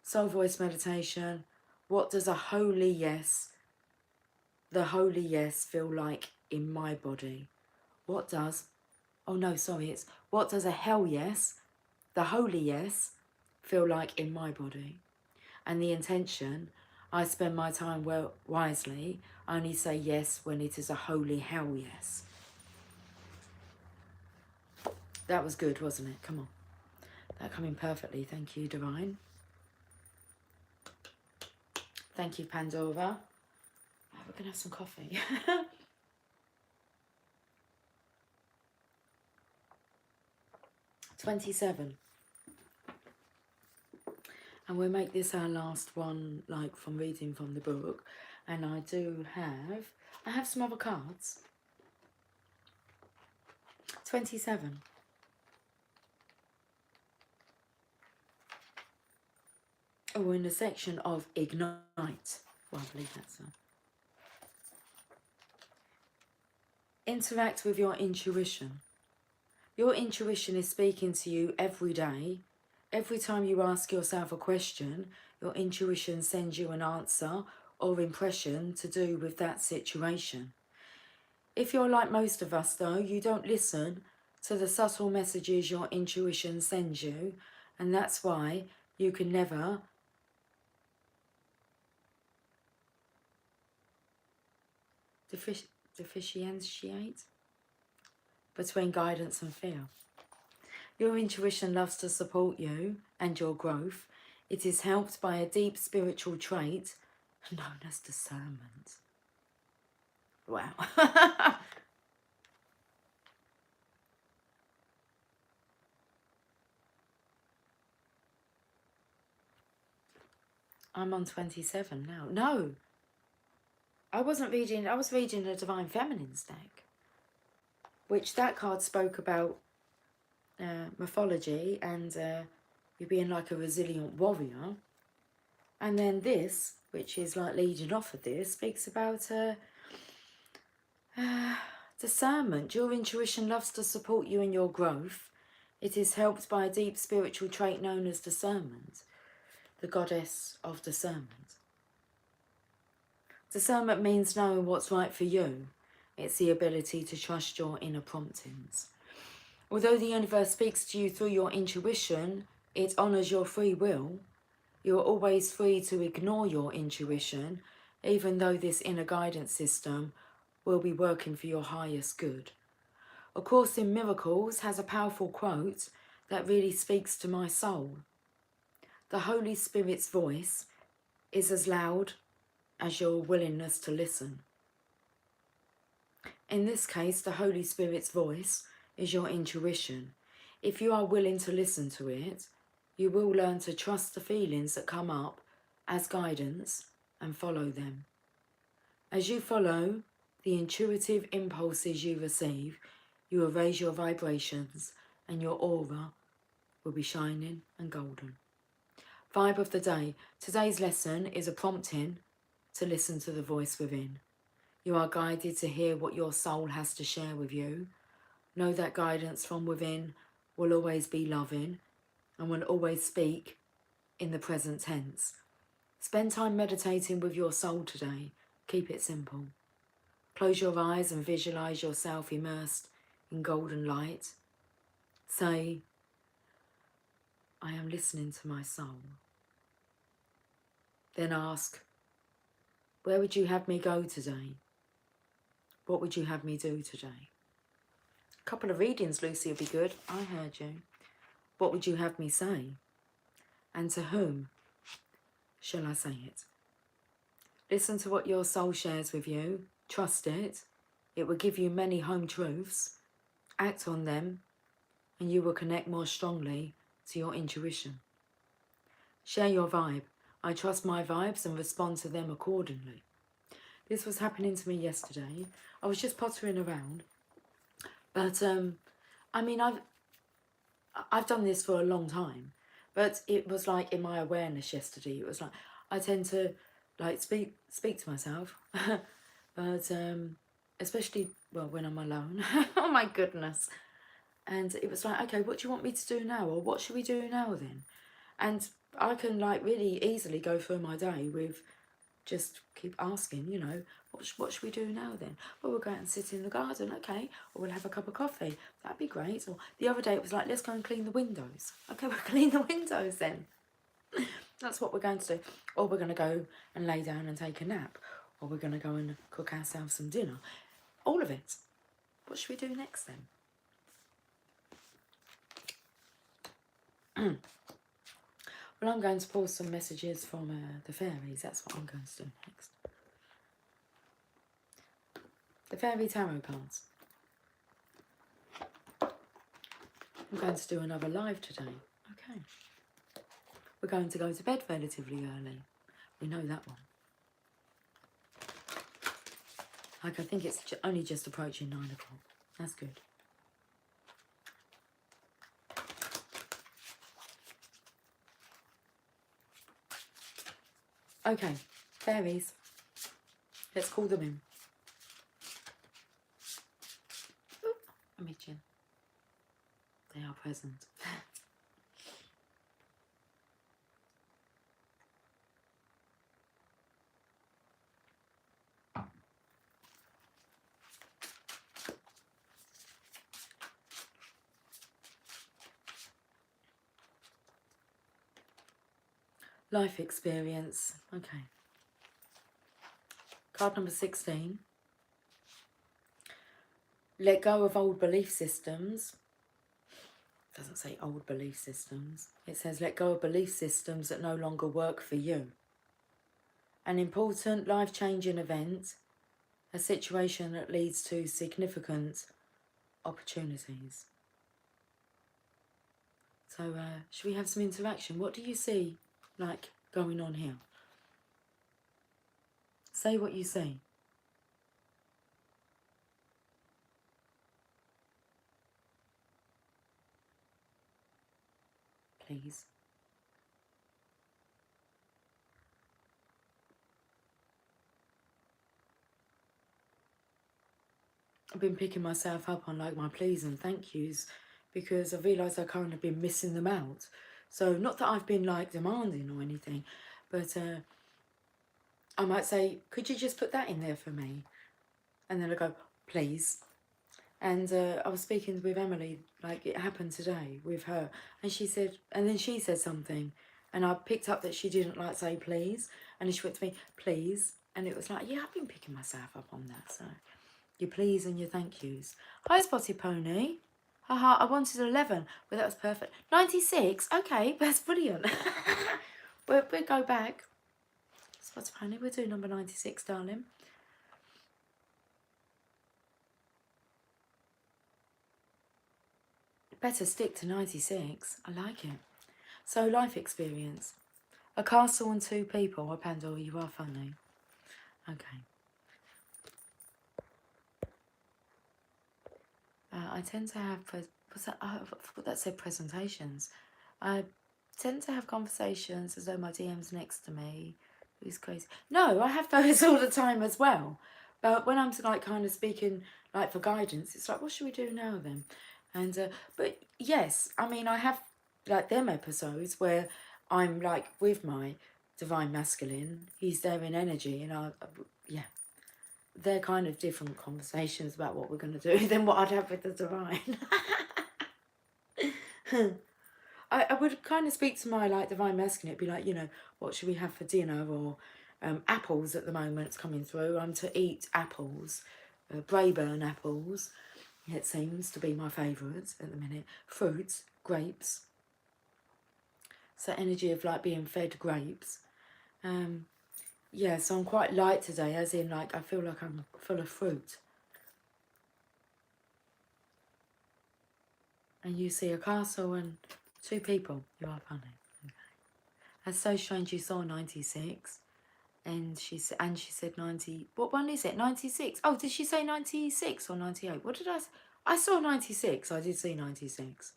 Soul voice meditation. What does a holy yes, the holy yes, feel like in my body? What does, oh no, sorry, it's what does a hell yes, the holy yes, feel like in my body? And the intention, I spend my time well wisely. I only say yes when it is a holy hell yes. That was good, wasn't it? Come on. That came in perfectly. Thank you, Divine. Thank you, Pandora. Oh, we're going to have some coffee. 27. And we'll make this our last one, like from reading from the book. And I have some other cards. 27. Oh, we're in the section of Ignite. Well, I believe that's a... Interact with your intuition. Your intuition is speaking to you every day. Every time you ask yourself a question, your intuition sends you an answer or impression to do with that situation. If you're like most of us though, you don't listen to the subtle messages your intuition sends you, and that's why you can never differentiate between guidance and fear. Your intuition loves to support you and your growth. It is helped by a deep spiritual trait known as discernment. Wow. I'm on 27 now. No, I wasn't reading, I was reading the Divine Feminine's deck, which that card spoke about mythology and you being like a resilient warrior. And then this, which is like leading off of this, speaks about discernment. Your intuition loves to support you in your growth. It is helped by a deep spiritual trait known as discernment, the goddess of discernment. Discernment means knowing what's right for you. It's the ability to trust your inner promptings. Although the universe speaks to you through your intuition, it honours your free will. You are always free to ignore your intuition, even though this inner guidance system will be working for your highest good. A Course in Miracles has a powerful quote that really speaks to my soul. The Holy Spirit's voice is as loud as your willingness to listen. In this case, the Holy Spirit's voice is your intuition. If you are willing to listen to it, you will learn to trust the feelings that come up as guidance and follow them. As you follow the intuitive impulses you receive, you will raise your vibrations and your aura will be shining and golden. Vibe of the day. Today's lesson is a prompting to listen to the voice within. You are guided to hear what your soul has to share with you. Know that guidance from within will always be loving and will always speak in the present tense. Spend time meditating with your soul today. Keep it simple. Close your eyes and visualize yourself immersed in golden light. Say, I am listening to my soul. Then ask, where would you have me go today? What would you have me do today? A couple of readings, Lucy, would be good. I heard you. What would you have me say? And to whom shall I say it? Listen to what your soul shares with you. Trust it. It will give you many home truths. Act on them and you will connect more strongly to your intuition. Share your vibe. I trust my vibes and respond to them accordingly. This was happening to me yesterday. I was just pottering around, but I mean, I've done this for a long time, but it was like in my awareness yesterday. It was like I tend to like speak to myself, but especially when I'm alone. Oh my goodness! And it was like, okay, what do you want me to do now, or what should we do now then? And I can like really easily go through my day with just keep asking, you know, what should we do now then? Well, we'll go out and sit in the garden, okay, or we'll have a cup of coffee. That'd be great. Or the other day it was like, let's go and clean the windows. Okay, we'll clean the windows then. That's what we're going to do. Or we're going to go and lay down and take a nap. Or we're going to go and cook ourselves some dinner. All of it. What should we do next then? Well, I'm going to pull some messages from the fairies. That's what I'm going to do next. The fairy tarot cards. I'm going to do another live today. Okay. We're going to go to bed relatively early. We know that one. Like, I think it's only just approaching 9 o'clock. That's good. Okay, fairies. Let's call them in. Oop, I'm itching. They are present. Life experience. Okay. Card number 16. Let go of old belief systems. It doesn't say old belief systems. It says let go of belief systems that no longer work for you. An important life-changing event. A situation that leads to significant opportunities. So should we have some interaction? What do you see like going on here? Say what you see. Please. I've been picking myself up on like my please and thank yous because I realised I kind of been missing them out. So not that I've been like demanding or anything, but I might say, could you just put that in there for me? And then I go, please. And I was speaking with Emily, like it happened today with her, and she said, and then she said something, and I picked up that she didn't like say please, and then she went to me, please, and it was like, yeah, I've been picking myself up on that, so your please and your thank yous. Hi, Spotty Pony. Haha, I wanted 11. Well, that was perfect. 96? Okay, that's brilliant. we'll go back. Spotty Pony, we'll do number 96, darling. Better stick to 96. I like it. So, life experience. A castle and 2 people. Oh, Pandora, you are funny. Okay. I tend to have... I forgot that said presentations. I tend to have conversations as though my DM's next to me. Who's crazy? No, I have those all the time as well. But when I'm like kind of speaking like for guidance, it's like, what should we do now then? And but yes, I mean I have like them episodes where I'm like with my divine masculine. He's there in energy, and yeah, they're kind of different conversations about what we're going to do than what I'd have with the divine. I would kind of speak to my like divine masculine. It'd be like, you know, what should we have for dinner? Or apples at the moment it's coming through. I'm to eat apples, Braeburn apples. It seems to be my favourites at the minute. Fruits, grapes. So energy of like being fed grapes. Yeah, so I'm quite light today, as in like I feel like I'm full of fruit. And you see a castle and 2 people. You are funny. Okay. That's so strange you saw 96. And she said 90. What one is it? 96. Oh, did she say 96 or 98? What did I say? I saw 96. I did see 96.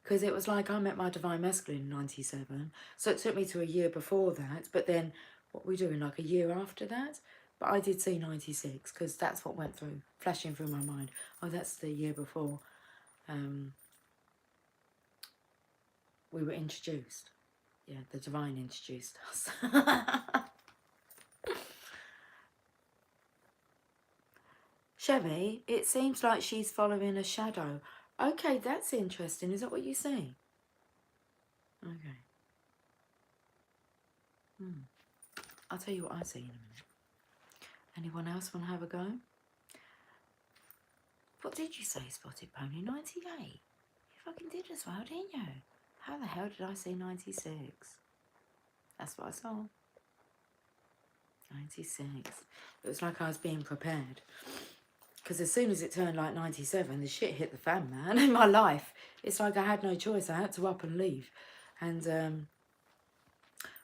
Because it was like I met my divine masculine in 97. So it took me to a year before that. But then, what were we doing? Like a year after that? But I did see 96 because that's what went through, flashing through my mind. Oh, that's the year before we were introduced. Yeah, the divine introduced us. Chevy, it seems like she's following a shadow. Okay, that's interesting. Is that what you see? Okay. I'll tell you what I see in a minute. Anyone else want to have a go? What did you say, Spotted Pony? 98? You fucking did as well, didn't you? How the hell did I say 96? That's what I saw. 96. It was like I was being prepared. Because as soon as it turned like 97, the shit hit the fan, man, in my life. It's like I had no choice. I had to up and leave. And,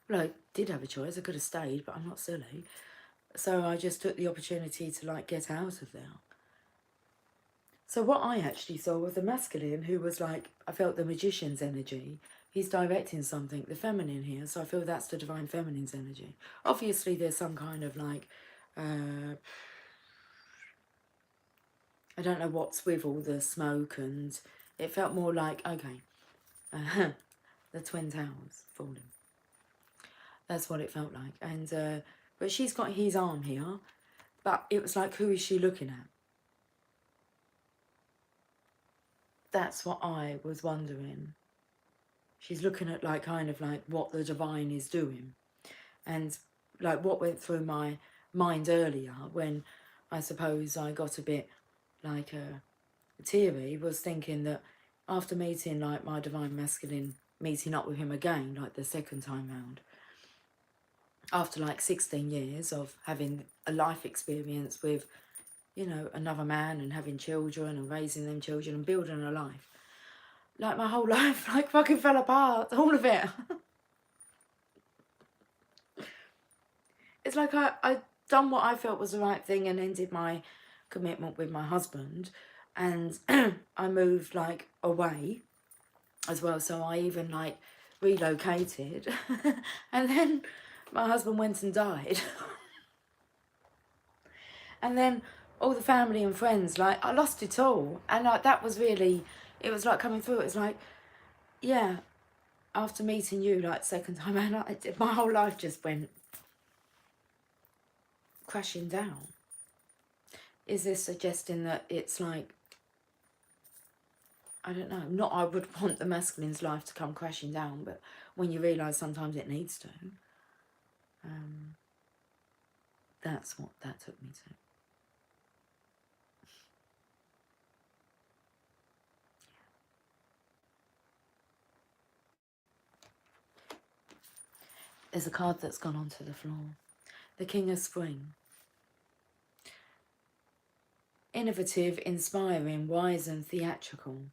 well, I did have a choice. I could have stayed, but I'm not silly. So I just took the opportunity to, like, get out of there. So what I actually saw was the masculine who was like, I felt the magician's energy. He's directing something, the feminine here. So I feel that's the divine feminine's energy. Obviously, there's some kind of like, I don't know what's with all the smoke, and it felt more like, okay, the Twin Towers falling. That's what it felt like. And but she's got his arm here, but it was like, who is she looking at? That's what I was wondering. She's looking at like kind of like what the divine is doing. And like what went through my mind earlier when I suppose I got a bit like teary was thinking that after meeting like my divine masculine, meeting up with him again like the second time round, after like 16 years of having a life experience with, you know, another man and having children and raising them children and building a life, like my whole life like fucking fell apart, all of it. It's like I done what I felt was the right thing and ended my commitment with my husband, and I moved like away as well, so I even like relocated and then my husband went and died. And then all the family and friends, like I lost it all, and like that was really, it was like coming through. It was like, yeah, after meeting you like second time, and my whole life just went crashing down. Is this suggesting that it's like, I don't know, not I would want the masculine's life to come crashing down, but when you realise sometimes it needs to, that's what that took me to. There's a card that's gone onto the floor. The King of Spring. Innovative, inspiring, wise and theatrical.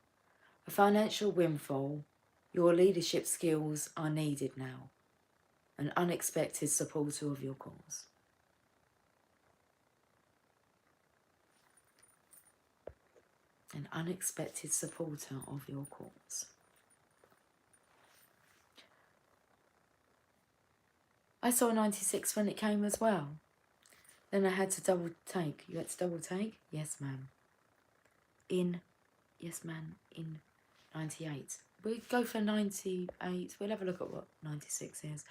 A financial windfall. Your leadership skills are needed now. An unexpected supporter of your cause. An unexpected supporter of your cause. I saw 96 when it came as well. Then I had to double take. You had to double take? Yes, ma'am. Yes, ma'am, in 98. We'll go for 98. We'll have a look at what 96 is.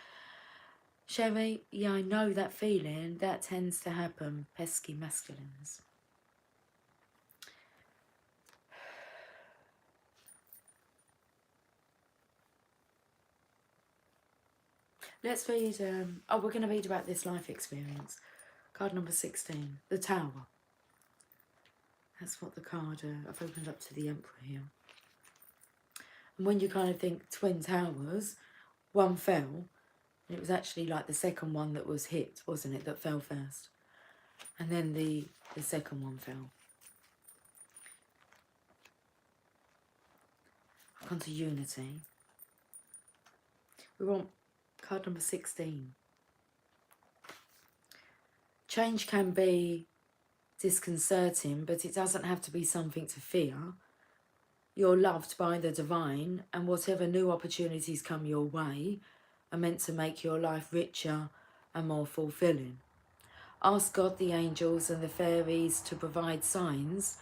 Sherry, yeah, I know that feeling. That tends to happen. Pesky masculines. Let's read, we're going to read about this life experience. Card number 16, the Tower. That's what the card, I've opened up to the Emperor here. And when you kind of think Twin Towers, one fell. It was actually like the second one that was hit, wasn't it, that fell first. And then the second one fell. On to unity. We want card number 16. Change can be disconcerting, but it doesn't have to be something to fear. You're loved by the divine, and whatever new opportunities come your way are meant to make your life richer and more fulfilling. Ask God, the angels and the fairies to provide signs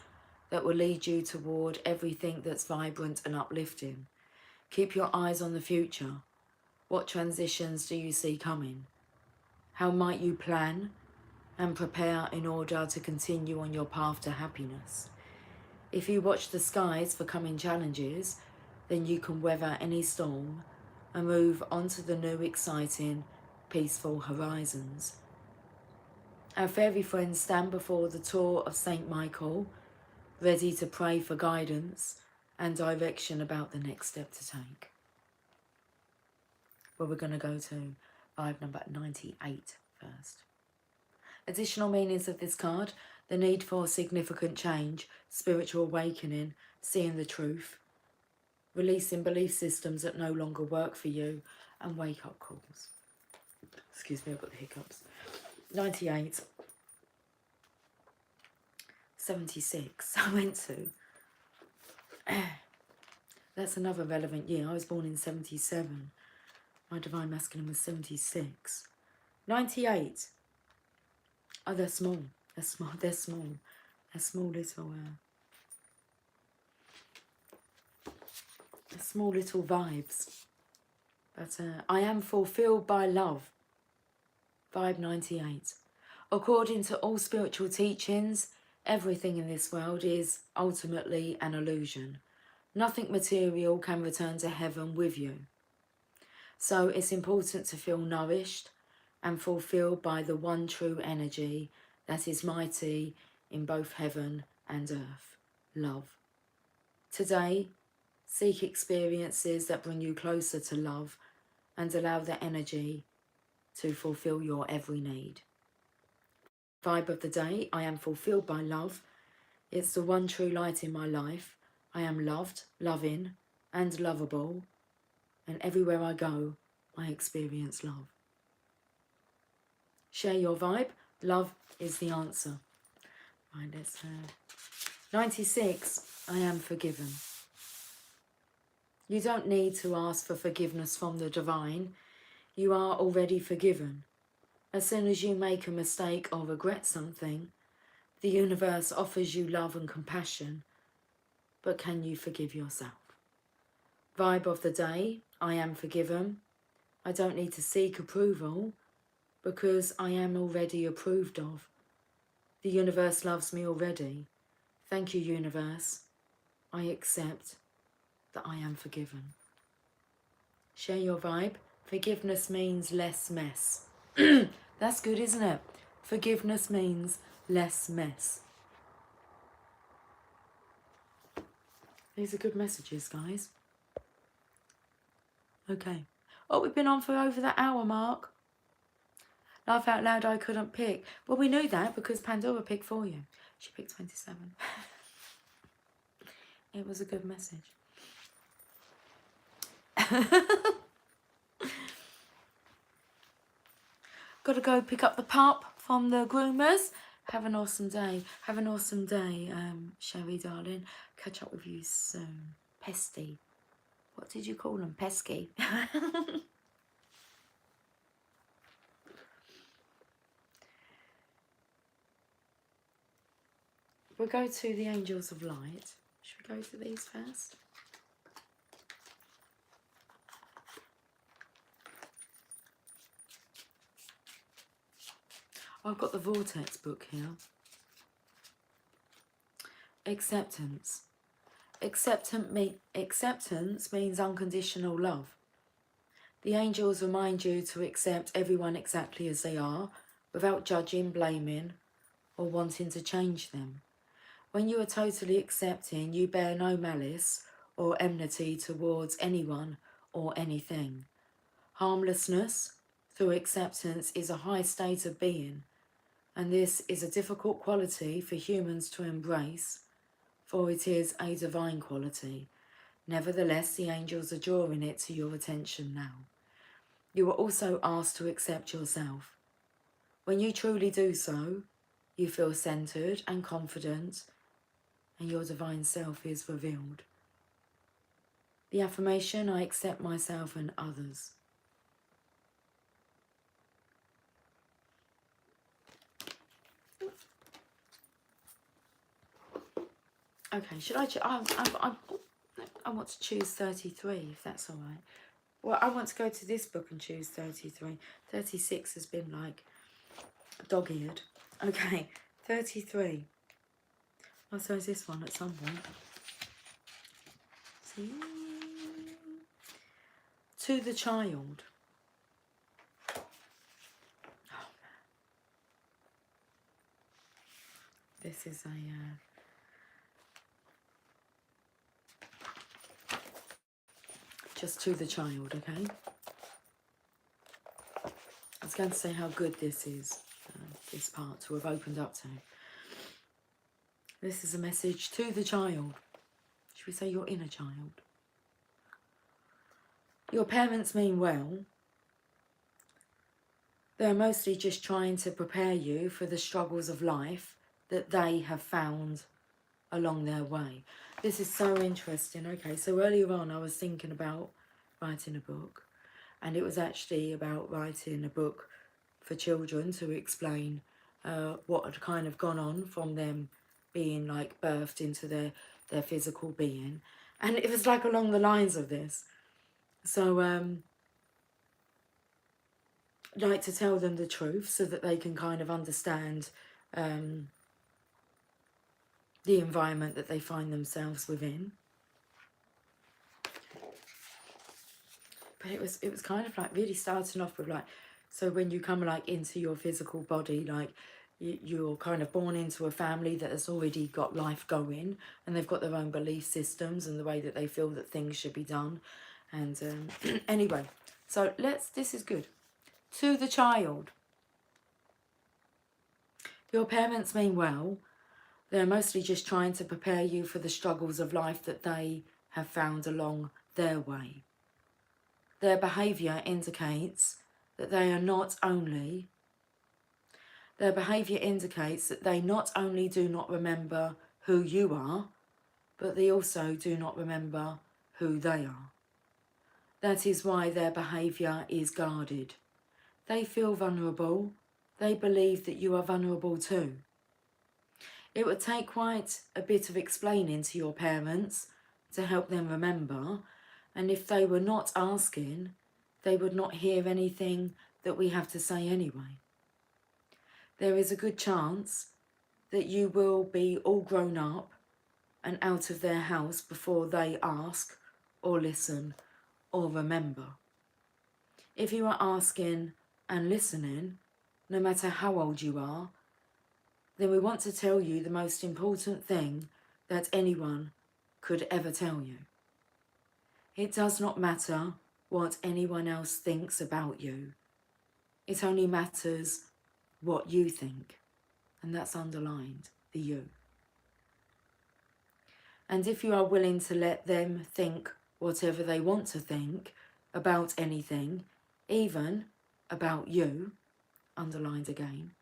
that will lead you toward everything that's vibrant and uplifting. Keep your eyes on the future. What transitions do you see coming? How might you plan and prepare in order to continue on your path to happiness? If you watch the skies for coming challenges, then you can weather any storm and move on to the new, exciting, peaceful horizons. Our fairy friends stand before the tour of St. Michael, ready to pray for guidance and direction about the next step to take. Well, we're going to go to vibe number 98 first. Additional meanings of this card: the need for significant change, spiritual awakening, seeing the truth, releasing belief systems that no longer work for you, and wake-up calls. Excuse me, I've got the hiccups. 98. 76. I went to. That's another relevant year. I was born in 77. My divine masculine was 76. 98. Oh, they're small. They're small. They're small. They're small little vibes. But I am fulfilled by love. Vibe 98. According to all spiritual teachings, everything in this world is ultimately an illusion. Nothing material can return to heaven with you. So it's important to feel nourished and fulfilled by the one true energy that is mighty in both heaven and earth, love. Today, seek experiences that bring you closer to love and allow the energy to fulfill your every need. Vibe of the day: I am fulfilled by love. It's the one true light in my life. I am loved, loving, and lovable, and everywhere I go, I experience love. Share your vibe. Love is the answer. Right, let's 96. I am forgiven. You don't need to ask for forgiveness from the divine. You are already forgiven. As soon as you make a mistake or regret something, the universe offers you love and compassion. But can you forgive yourself? Vibe of the day: I am forgiven. I don't need to seek approval because I am already approved of. The universe loves me already. Thank you, universe. I accept that I am forgiven. Share your vibe. Forgiveness means less mess. That's good, isn't it? Forgiveness means less mess. These are good messages, guys. Okay. Oh, we've been on for over the hour mark. Laugh out loud, I couldn't pick. Well, we knew that because Pandora picked for you. She picked 27. It was a good message. Got to go pick up the pup from the groomers. Have an awesome day. Have an awesome day, Sherry, darling. Catch up with you soon. Pesty. What did you call them? Pesky. We'll go to the Angels of Light. Should we go to these first? I've got the Vortex book here. Acceptance. Acceptance means unconditional love. The angels remind you to accept everyone exactly as they are, without judging, blaming, or wanting to change them. When you are totally accepting, you bear no malice or enmity towards anyone or anything. Harmlessness through acceptance is a high state of being, and this is a difficult quality for humans to embrace, for it is a divine quality. Nevertheless, the angels are drawing it to your attention now. You are also asked to accept yourself. When you truly do so, you feel centered and confident, and your divine self is revealed. The affirmation, I accept myself and others. Okay, should I want to choose 33, if that's all right. Well, I want to go to this book and choose 33. 36 has been like dog-eared. Okay, 33. I suppose this one at some point. See? To the child. Oh, this is a... just to the child, okay? I was going to say how good this is, this part to have opened up to. This is a message to the child. Should we say your inner child? Your parents mean well. They're mostly just trying to prepare you for the struggles of life that they have found along their way. This is so interesting. Okay, so earlier on I was thinking about writing a book, and it was actually about writing a book for children to explain what had kind of gone on from them being like birthed into their physical being, and it was like along the lines of this. So like to tell them the truth so that they can kind of understand the environment that they find themselves within. But it was kind of like really starting off with like, so when you come like into your physical body, like you're kind of born into a family that has already got life going, and they've got their own belief systems and the way that they feel that things should be done. And anyway, so this is good. To the child. Your parents mean well. They're mostly just trying to prepare you for the struggles of life that they have found along their way. Their behaviour indicates that they not only do not remember who you are, but they also do not remember who they are. That is why their behaviour is guarded. They feel vulnerable. They believe that you are vulnerable too. It would take quite a bit of explaining to your parents to help them remember, and if they were not asking, they would not hear anything that we have to say anyway. There is a good chance that you will be all grown up and out of their house before they ask or listen or remember. If you are asking and listening, no matter how old you are, then we want to tell you the most important thing that anyone could ever tell you. It does not matter what anyone else thinks about you. It only matters what you think, and that's underlined, the you. And if you are willing to let them think whatever they want to think about anything, even about you, underlined again,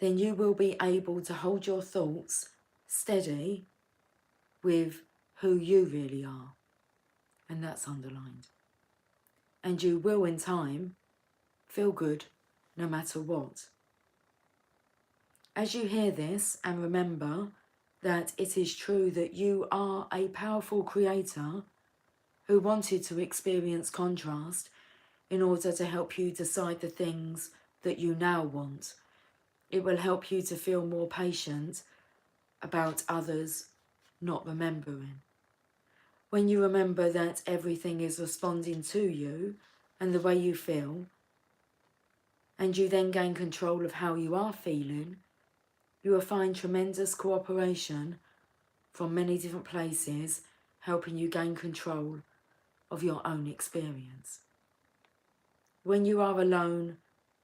then you will be able to hold your thoughts steady with who you really are, and that's underlined. And you will, in time, feel good no matter what. As you hear this and remember that it is true that you are a powerful creator who wanted to experience contrast in order to help you decide the things that you now want, it will help you to feel more patient about others not remembering. When you remember that everything is responding to you and the way you feel, and you then gain control of how you are feeling, you will find tremendous cooperation from many different places, helping you gain control of your own experience. When you are alone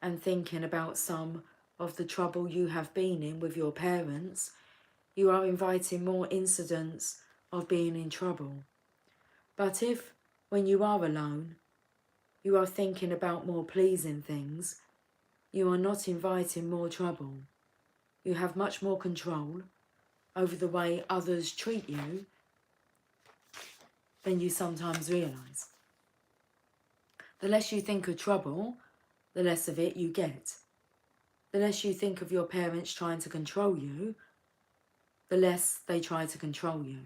and thinking about some of the trouble you have been in with your parents, you are inviting more incidents of being in trouble. But if, when you are alone, you are thinking about more pleasing things, you are not inviting more trouble. You have much more control over the way others treat you than you sometimes realise. The less you think of trouble, the less of it you get. The less you think of your parents trying to control you, the less they try to control you.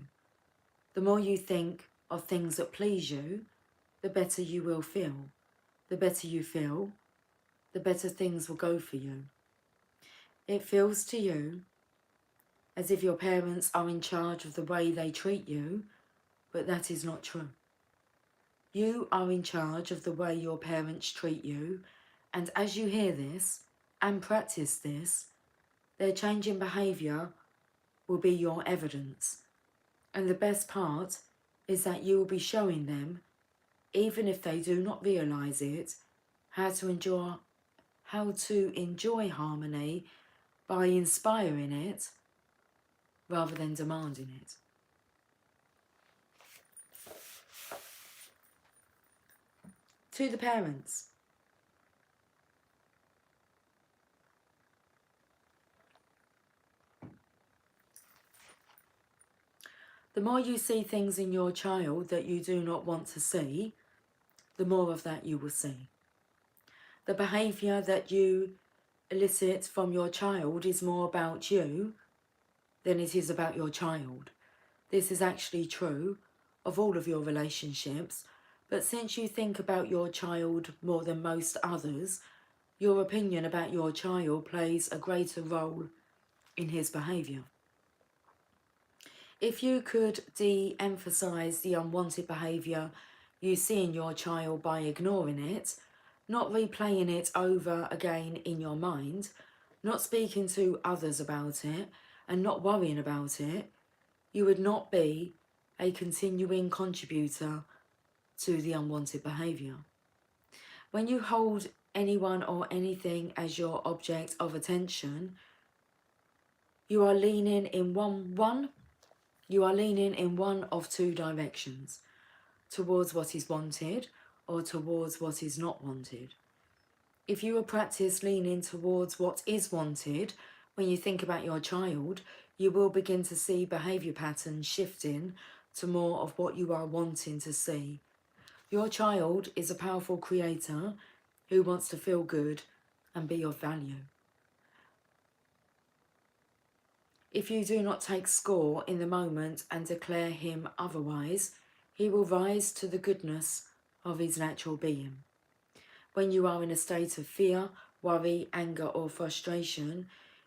The more you think of things that please you, the better you will feel. The better you feel, the better things will go for you. It feels to you as if your parents are in charge of the way they treat you, but that is not true. You are in charge of the way your parents treat you, and as you hear this and practice this, their change in behaviour will be your evidence. And the best part is that you will be showing them, even if they do not realise it, how to enjoy harmony by inspiring it rather than demanding it. To the parents, the more you see things in your child that you do not want to see, the more of that you will see. The behaviour that you elicit from your child is more about you than it is about your child. This is actually true of all of your relationships, but since you think about your child more than most others, your opinion about your child plays a greater role in his behaviour. If you could de-emphasise the unwanted behaviour you see in your child by ignoring it, not replaying it over again in your mind, not speaking to others about it, and not worrying about it, you would not be a continuing contributor to the unwanted behaviour. When you hold anyone or anything as your object of attention, you are leaning in one of two directions, towards what is wanted or towards what is not wanted. If you will practice leaning towards what is wanted when you think about your child, you will begin to see behaviour patterns shifting to more of what you are wanting to see. Your child is a powerful creator who wants to feel good and be of value. If you do not take score in the moment and declare him otherwise, he will rise to the goodness of his natural being. When you are in a state of fear, worry, anger or frustration,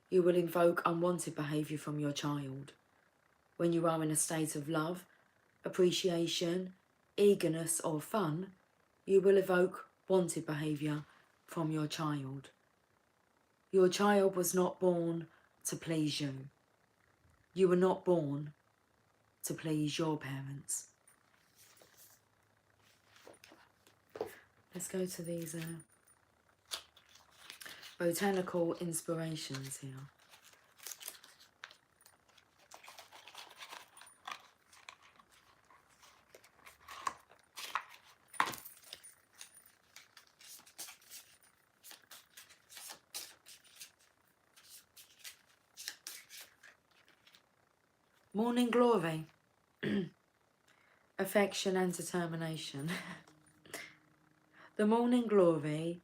you will invoke unwanted behaviour from your child. When you are in a state of love, appreciation, eagerness or fun, you will evoke wanted behaviour from your child. Your child was not born to please you. You were not born to please your parents. Let's go to these botanical inspirations here. Morning glory, affection and determination. The morning glory,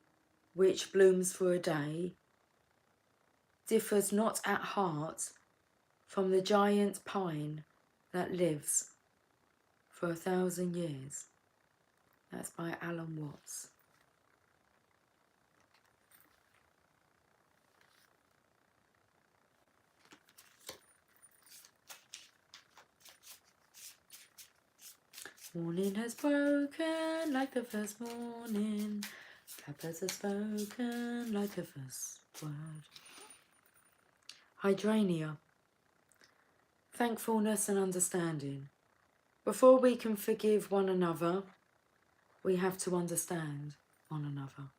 which blooms for a day, differs not at heart from the giant pine that lives for 1,000 years. That's by Alan Watts. Morning has broken like the first morning. Blackbirds have spoken like the first word. Hydrangea. Thankfulness and understanding. Before we can forgive one another, we have to understand one another.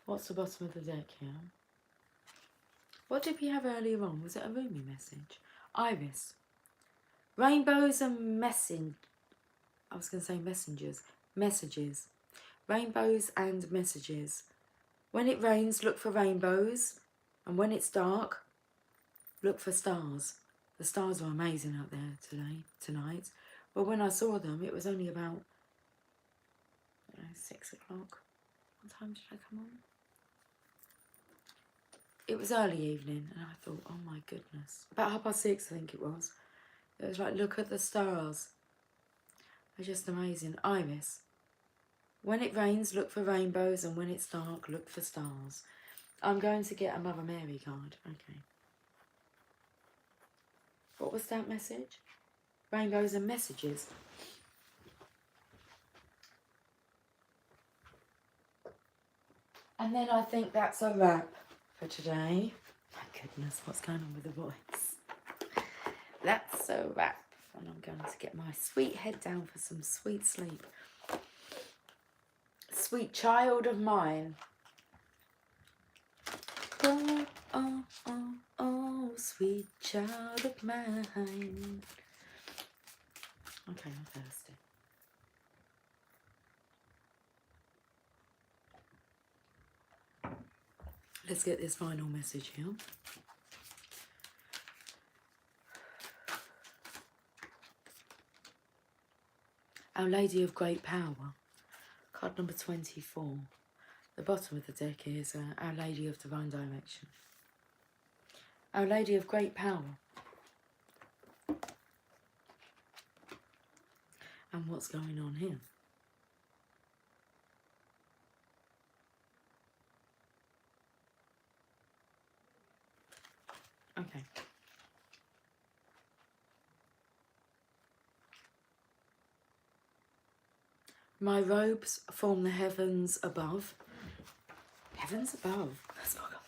What's the bottom of the deck here? What did we have earlier on? Was it a Rumi message? Iris. Rainbows and I was going to say messengers. Messages. Rainbows and messages. When it rains, look for rainbows. And when it's dark, look for stars. The stars are amazing out there tonight. But when I saw them, it was only about 6 o'clock. What time did I come on? It was early evening, and I thought, oh my goodness. About 6:30, I think it was. It was like, look at the stars. They're just amazing. Iris. When it rains, look for rainbows, and when it's dark, look for stars. I'm going to get a Mother Mary card. Okay. What was that message? Rainbows and messages. And then I think that's a wrap for today. My goodness, what's going on with the voice? That's a wrap. And I'm going to get my sweet head down for some sweet sleep. Sweet child of mine. Oh, oh, oh, oh, sweet child of mine. Okay, I'm thirsty. Let's get this final message here. Our Lady of Great Power. Card number 24. The bottom of the deck is Our Lady of Divine Direction. Our Lady of Great Power. And what's going on here? Okay. My robes form the heavens above. Heavens above? That's not going on.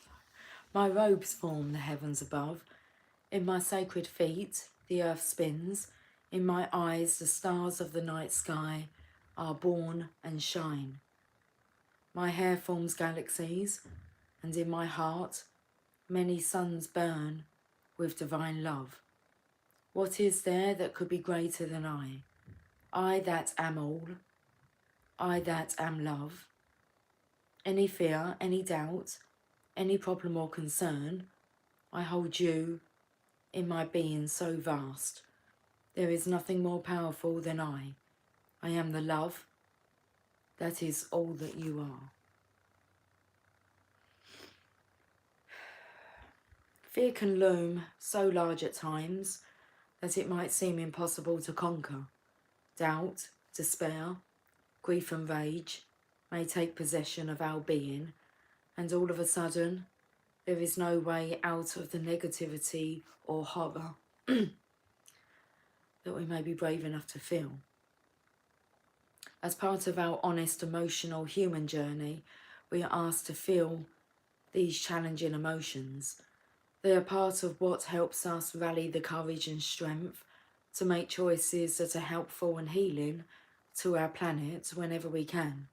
My robes form the heavens above. In my sacred feet, the earth spins. In my eyes, the stars of the night sky are born and shine. My hair forms galaxies, and in my heart, many suns burn with divine love. What is there that could be greater than I? I that am all. I that am love. Any fear, any doubt, any problem or concern, I hold you in my being so vast. There is nothing more powerful than I. I am the love that is all that you are. Fear can loom so large at times that it might seem impossible to conquer. Doubt, despair, grief and rage may take possession of our being, and all of a sudden there is no way out of the negativity or horror that we may be brave enough to feel. As part of our honest, emotional, human journey, we are asked to feel these challenging emotions. They are part of what helps us rally the courage and strength to make choices that are helpful and healing to our planet whenever we can.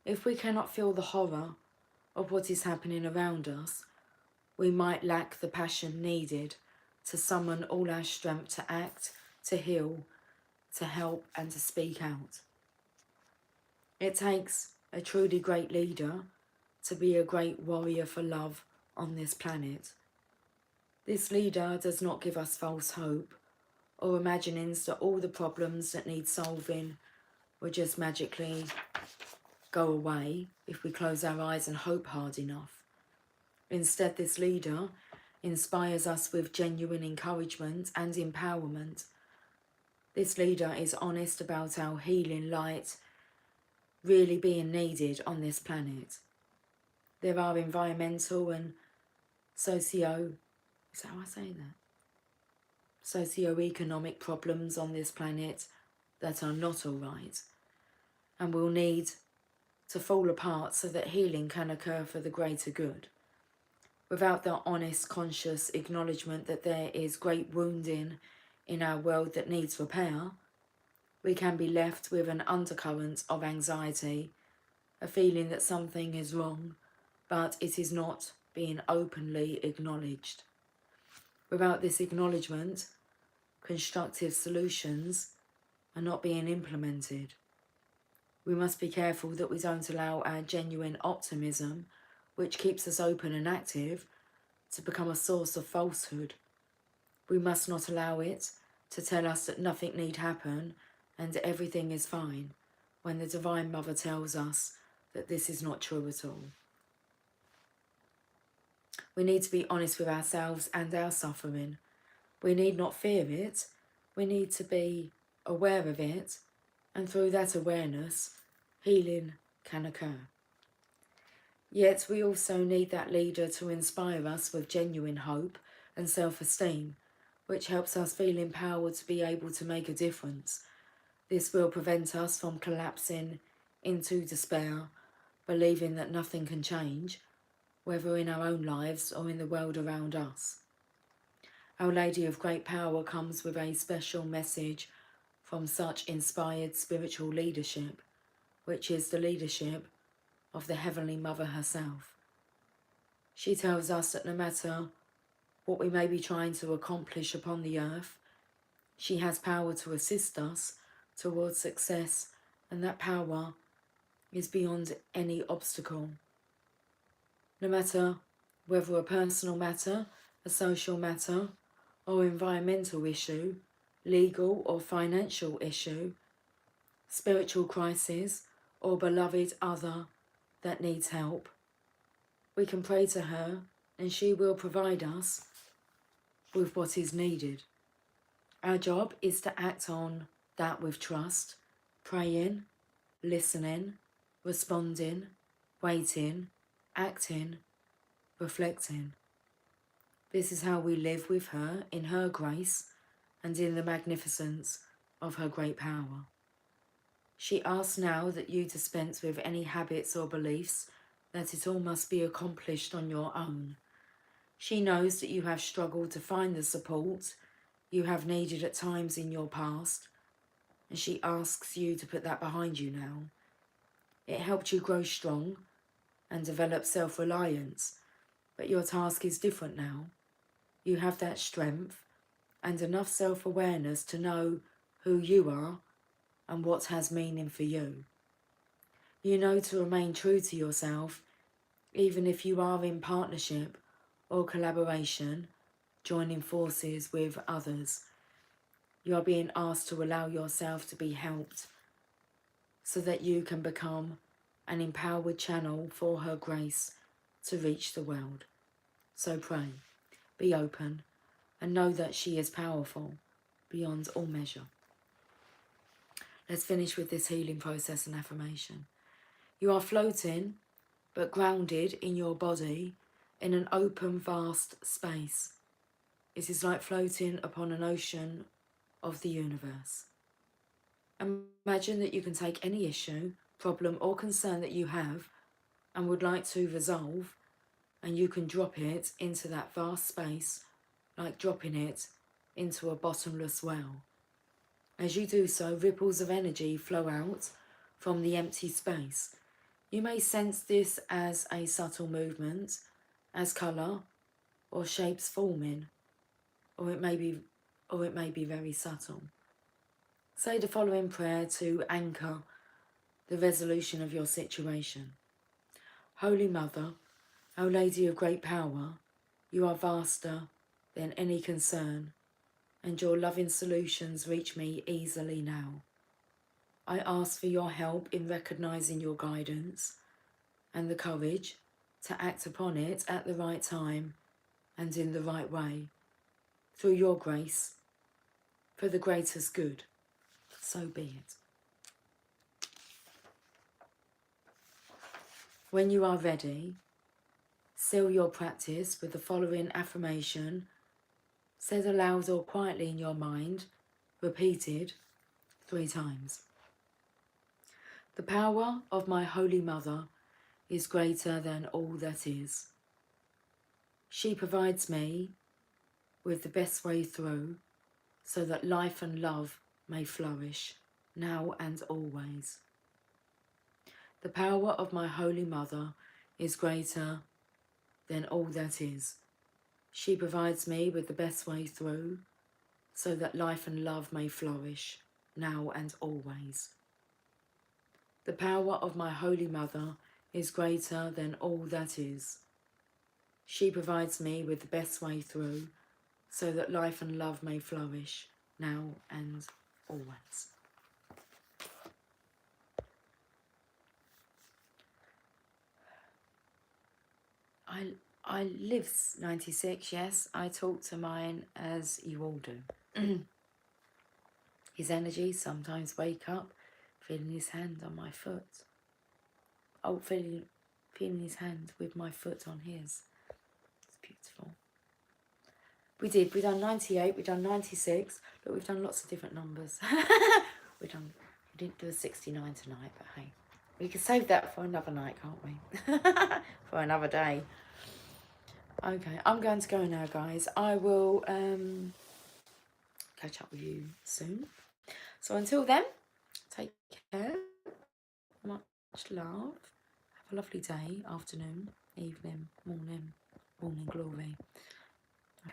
If we cannot feel the horror of what is happening around us, we might lack the passion needed to summon all our strength to act, to heal, to help and to speak out. It takes a truly great leader to be a great warrior for love on this planet. This leader does not give us false hope or imaginings that all the problems that need solving will just magically go away if we close our eyes and hope hard enough. Instead, this leader inspires us with genuine encouragement and empowerment. This leader is honest about our healing light really being needed on this planet. There are environmental and is that how I say that? Socio-economic problems on this planet that are not all right, and will need to fall apart so that healing can occur for the greater good. Without the honest, conscious acknowledgement that there is great wounding in our world that needs repair, we can be left with an undercurrent of anxiety, a feeling that something is wrong, but it is not being openly acknowledged. Without this acknowledgement, constructive solutions are not being implemented. We must be careful that we don't allow our genuine optimism, which keeps us open and active, to become a source of falsehood. We must not allow it to tell us that nothing need happen and everything is fine, when the Divine Mother tells us that this is not true at all. We need to be honest with ourselves and our suffering. We need not fear it, we need to be aware of it, and through that awareness, healing can occur. Yet we also need that leader to inspire us with genuine hope and self-esteem, which helps us feel empowered to be able to make a difference. This will prevent us from collapsing into despair, believing that nothing can change, whether in our own lives or in the world around us. Our Lady of Great Power comes with a special message from such inspired spiritual leadership, which is the leadership of the Heavenly Mother herself. She tells us that no matter what we may be trying to accomplish upon the earth, she has power to assist us towards success, and that power is beyond any obstacle. No matter whether a personal matter, a social matter, or environmental issue, legal or financial issue, spiritual crisis, or beloved other that needs help, we can pray to her and she will provide us with what is needed. Our job is to act on that with trust, praying, listening, responding, waiting, acting, reflecting. This is how we live with her in her grace and in the magnificence of her great power. She asks now that you dispense with any habits or beliefs, that it all must be accomplished on your own. She knows that you have struggled to find the support you have needed at times in your past, and she asks you to put that behind you now. It helped you grow strong and develop self-reliance, but your task is different now. You have that strength and enough self-awareness to know who you are and what has meaning for you. You know to remain true to yourself, even if you are in partnership or collaboration, joining forces with others. You are being asked to allow yourself to be helped so that you can become an empowered channel for her grace to reach the world. So pray, be open, and know that she is powerful beyond all measure. Let's finish with this healing process and affirmation. You are floating, but grounded in your body in an open, vast space. It is like floating upon an ocean of the universe. Imagine that you can take any issue, problem or concern that you have and would like to resolve, and you can drop it into that vast space like dropping it into a bottomless well. As you do so, ripples of energy flow out from the empty space. You may sense this as a subtle movement, as colour or shapes forming, or it may be very subtle. Say the following prayer to anchor the resolution of your situation. Holy Mother, Our Lady of Great Power, you are vaster than any concern, and your loving solutions reach me easily now. I ask for your help in recognising your guidance and the courage to act upon it at the right time and in the right way, through your grace, for the greatest good. So be it. When you are ready, seal your practice with the following affirmation, said aloud or quietly in your mind, repeated 3 times. The power of my Holy Mother is greater than all that is. She provides me with the best way through so that life and love may flourish now and always. The power of my Holy Mother is greater than all that is. She provides me with the best way through, so that life and love may flourish, now and always. The power of my Holy Mother is greater than all that is. She provides me with the best way through, so that life and love may flourish, now and always. I live 96, yes. I talk to mine as you all do. His energy sometimes wake up, feeling his hand on my foot. Oh, feeling his hand with my foot on his. It's beautiful. We've done 98, we've done 96, but we've done lots of different numbers. we didn't do a 69 tonight, but hey, we can save that for another night, can't we? For another day. Okay, I'm going to go now, guys. I will catch up with you soon. So until then, take care. Much love. Have a lovely day, afternoon, evening, morning glory.